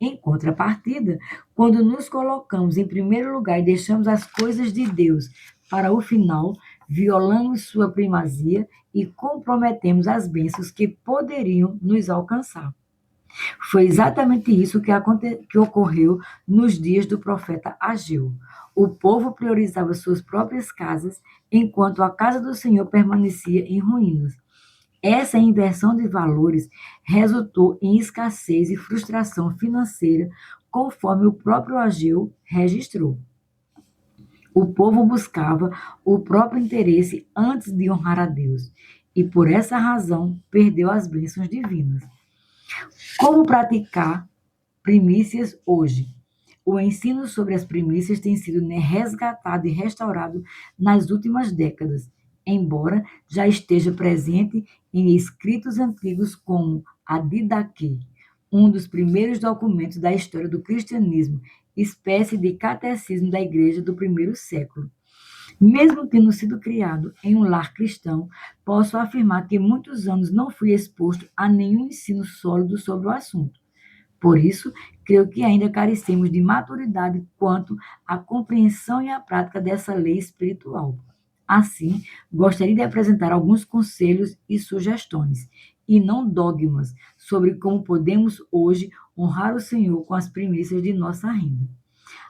Em contrapartida, quando nos colocamos em primeiro lugar e deixamos as coisas de Deus para o final, violamos sua primazia e comprometemos as bênçãos que poderiam nos alcançar. Foi exatamente isso que ocorreu nos dias do profeta Ageu. O povo priorizava suas próprias casas, enquanto a casa do Senhor permanecia em ruínas. Essa inversão de valores resultou em escassez e frustração financeira, conforme o próprio Ageu registrou. O povo buscava o próprio interesse antes de honrar a Deus, e por essa razão perdeu as bênçãos divinas. Como praticar primícias hoje? O ensino sobre as primícias tem sido resgatado e restaurado nas últimas décadas, embora já esteja presente em escritos antigos como a Didaquê, um dos primeiros documentos da história do cristianismo, espécie de catecismo da igreja do primeiro século. Mesmo tendo sido criado em um lar cristão, posso afirmar que muitos anos não fui exposto a nenhum ensino sólido sobre o assunto. Por isso, creio que ainda carecemos de maturidade quanto à compreensão e à prática dessa lei espiritual. Assim, gostaria de apresentar alguns conselhos e sugestões, e não dogmas, sobre como podemos hoje honrar o Senhor com as primícias de nossa renda.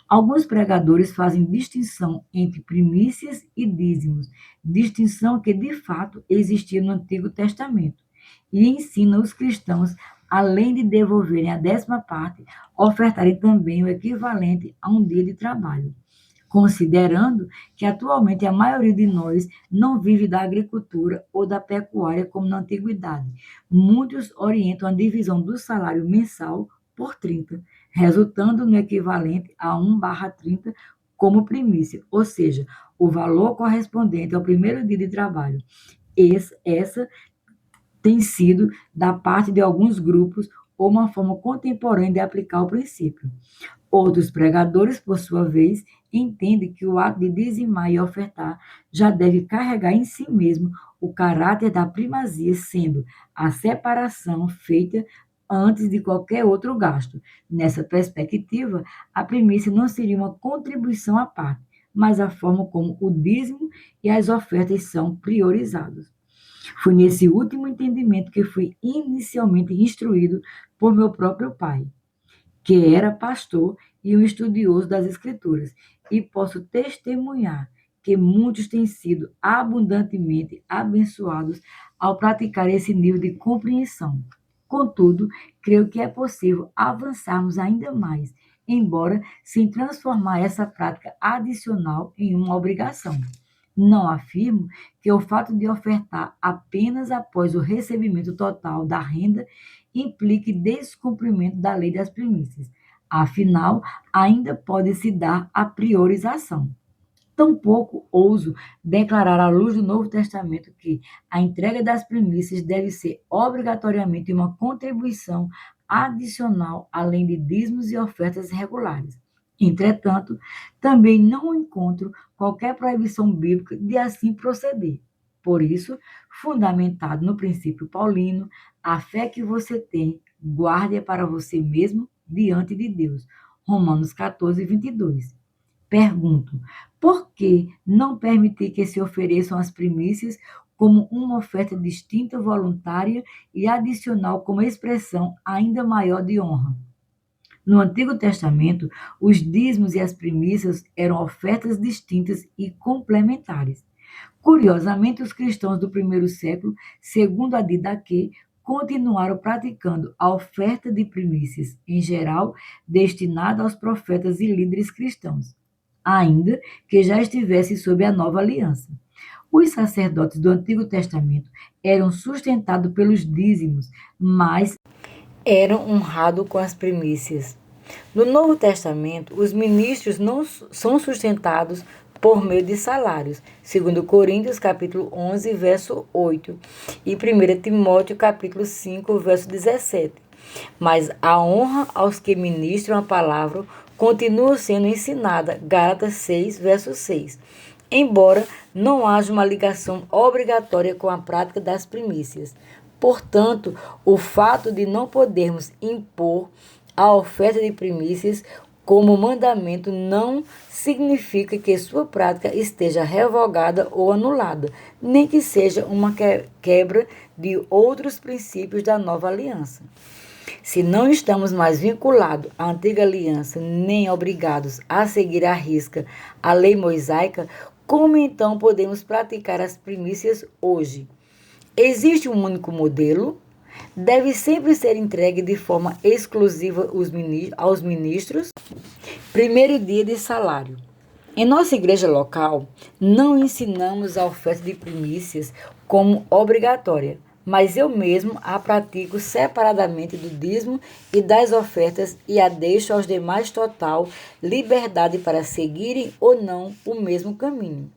Alguns pregadores fazem distinção entre primícias e dízimos, distinção que de fato existia no Antigo Testamento, e ensinam os cristãos, além de devolverem a 10ª parte, ofertarem também o equivalente a um dia de trabalho. Considerando que atualmente a maioria de nós não vive da agricultura ou da pecuária como na antiguidade, muitos orientam a divisão do salário mensal por 30, resultando no equivalente a 1/30 como primícia, ou seja, o valor correspondente ao primeiro dia de trabalho. Essa tem sido, da parte de alguns grupos, uma forma contemporânea de aplicar o princípio. Outros pregadores, por sua vez, entendem que o ato de dizimar e ofertar já deve carregar em si mesmo o caráter da primazia, sendo a separação feita antes de qualquer outro gasto. Nessa perspectiva, a primícia não seria uma contribuição à parte, mas a forma como o dízimo e as ofertas são priorizados. Foi nesse último entendimento que fui inicialmente instruído por meu próprio pai, que era pastor e um estudioso das Escrituras, e posso testemunhar que muitos têm sido abundantemente abençoados ao praticar esse nível de compreensão. Contudo, creio que é possível avançarmos ainda mais, embora sem transformar essa prática adicional em uma obrigação. Não afirmo que o fato de ofertar apenas após o recebimento total da renda implique descumprimento da lei das primícias. Afinal, ainda pode se dar a priorização. Tampouco ouso declarar à luz do Novo Testamento que a entrega das primícias deve ser obrigatoriamente uma contribuição adicional, além de dízimos e ofertas regulares. Entretanto, também não encontro qualquer proibição bíblica de assim proceder. Por isso, fundamentado no princípio paulino, a fé que você tem, guarde-a para você mesmo diante de Deus. Romanos 14:22. Pergunto: por que não permitir que se ofereçam as primícias como uma oferta distinta, voluntária e adicional como expressão ainda maior de honra? No Antigo Testamento, os dízimos e as primícias eram ofertas distintas e complementares. Curiosamente, os cristãos do primeiro século, segundo a Didaquê, continuaram praticando a oferta de primícias, em geral, destinada aos profetas e líderes cristãos, ainda que já estivessem sob a nova aliança. Os sacerdotes do Antigo Testamento eram sustentados pelos dízimos, mas eram honrados com as primícias. No Novo Testamento, os ministros não são sustentados por meio de salários, segundo Coríntios capítulo 11, verso 8, e 1 Timóteo capítulo 5, verso 17. Mas a honra aos que ministram a palavra continua sendo ensinada, Gálatas 6, verso 6, embora não haja uma ligação obrigatória com a prática das primícias. Portanto, o fato de não podermos impor a oferta de primícias como mandamento não significa que sua prática esteja revogada ou anulada, nem que seja uma quebra de outros princípios da nova aliança. Se não estamos mais vinculados à antiga aliança, nem obrigados a seguir à risca a lei mosaica, como então podemos praticar as primícias hoje? Existe um único modelo? Deve sempre ser entregue de forma exclusiva aos ministros? Primeiro dia de salário. Em nossa igreja local, não ensinamos a oferta de primícias como obrigatória, mas eu mesmo a pratico separadamente do dízimo e das ofertas e a deixo aos demais total liberdade para seguirem ou não o mesmo caminho.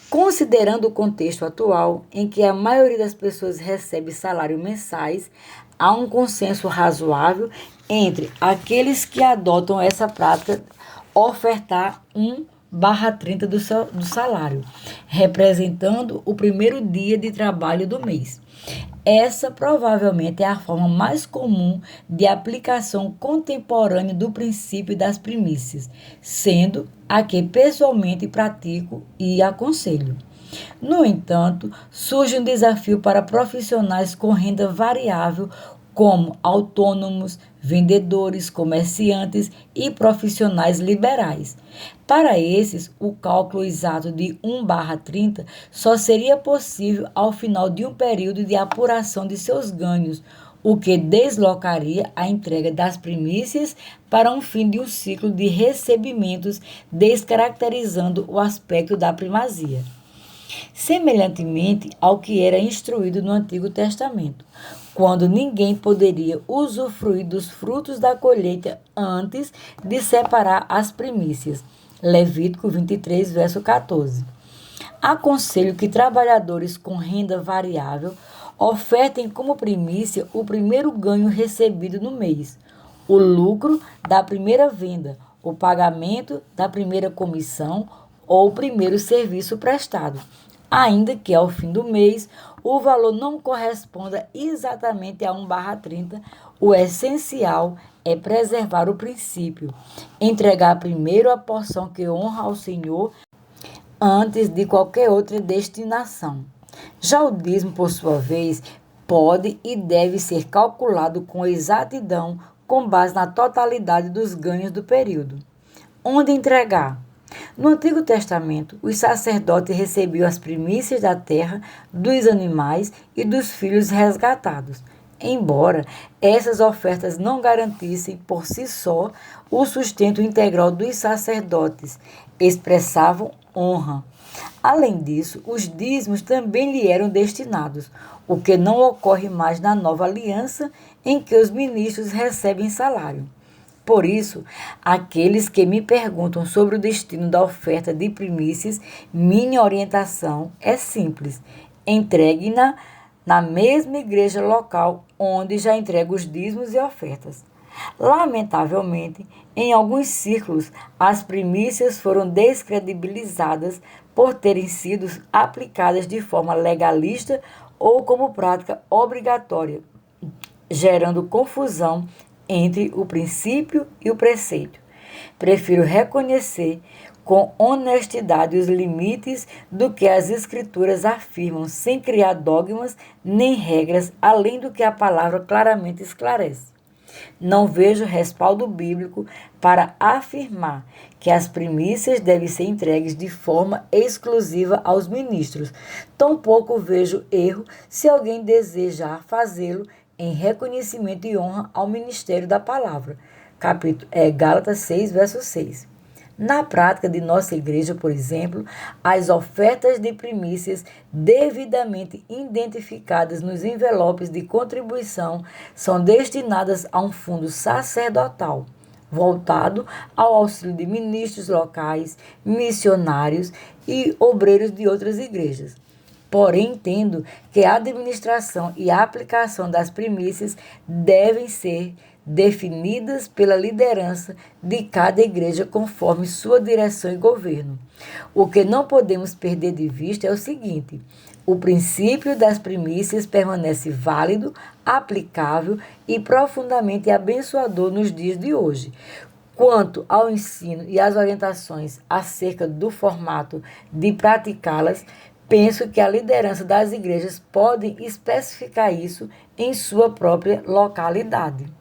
Considerando o contexto atual, em que a maioria das pessoas recebe salários mensais, há um consenso razoável entre aqueles que adotam essa prática ofertar 1/30 do salário, representando o primeiro dia de trabalho do mês. Essa provavelmente é a forma mais comum de aplicação contemporânea do princípio das primícias, sendo a que pessoalmente pratico e aconselho. No entanto, surge um desafio para profissionais com renda variável, como autônomos, vendedores, comerciantes e profissionais liberais. Para esses, o cálculo exato de 1/30 só seria possível ao final de um período de apuração de seus ganhos, o que deslocaria a entrega das primícias para um fim de um ciclo de recebimentos, descaracterizando o aspecto da primazia. Semelhantemente ao que era instruído no Antigo Testamento, quando ninguém poderia usufruir dos frutos da colheita antes de separar as primícias. Levítico 23, verso 14. Aconselho que trabalhadores com renda variável ofertem como primícia o primeiro ganho recebido no mês, o lucro da primeira venda, o pagamento da primeira comissão ou o primeiro serviço prestado, ainda que ao fim do mês o valor não corresponda exatamente a 1/30, o essencial é preservar o princípio, entregar primeiro a porção que honra ao Senhor antes de qualquer outra destinação. Já o dízimo, por sua vez, pode e deve ser calculado com exatidão com base na totalidade dos ganhos do período. Onde entregar? No Antigo Testamento, os sacerdotes recebiam as primícias da terra, dos animais e dos filhos resgatados. Embora essas ofertas não garantissem por si só o sustento integral dos sacerdotes, expressavam honra. Além disso, os dízimos também lhe eram destinados, o que não ocorre mais na nova aliança, em que os ministros recebem salário. Por isso, aqueles que me perguntam sobre o destino da oferta de primícias, minha orientação é simples: entregue-na na mesma igreja local onde já entrego os dízimos e ofertas. Lamentavelmente, em alguns círculos, as primícias foram descredibilizadas por terem sido aplicadas de forma legalista ou como prática obrigatória, gerando confusão entre o princípio e o preceito. Prefiro reconhecer com honestidade os limites do que as Escrituras afirmam, sem criar dogmas nem regras, além do que a palavra claramente esclarece. Não vejo respaldo bíblico para afirmar que as primícias devem ser entregues de forma exclusiva aos ministros. Tampouco vejo erro se alguém desejar fazê-lo em reconhecimento e honra ao ministério da palavra. Gálatas 6, verso 6. Na prática de nossa igreja, por exemplo, as ofertas de primícias devidamente identificadas nos envelopes de contribuição são destinadas a um fundo sacerdotal, voltado ao auxílio de ministros locais, missionários e obreiros de outras igrejas. Porém, entendo que a administração e a aplicação das primícias devem ser definidas pela liderança de cada igreja conforme sua direção e governo. O que não podemos perder de vista é o seguinte: o princípio das primícias permanece válido, aplicável e profundamente abençoador nos dias de hoje. Quanto ao ensino e às orientações acerca do formato de praticá-las, penso que a liderança das igrejas pode especificar isso em sua própria localidade.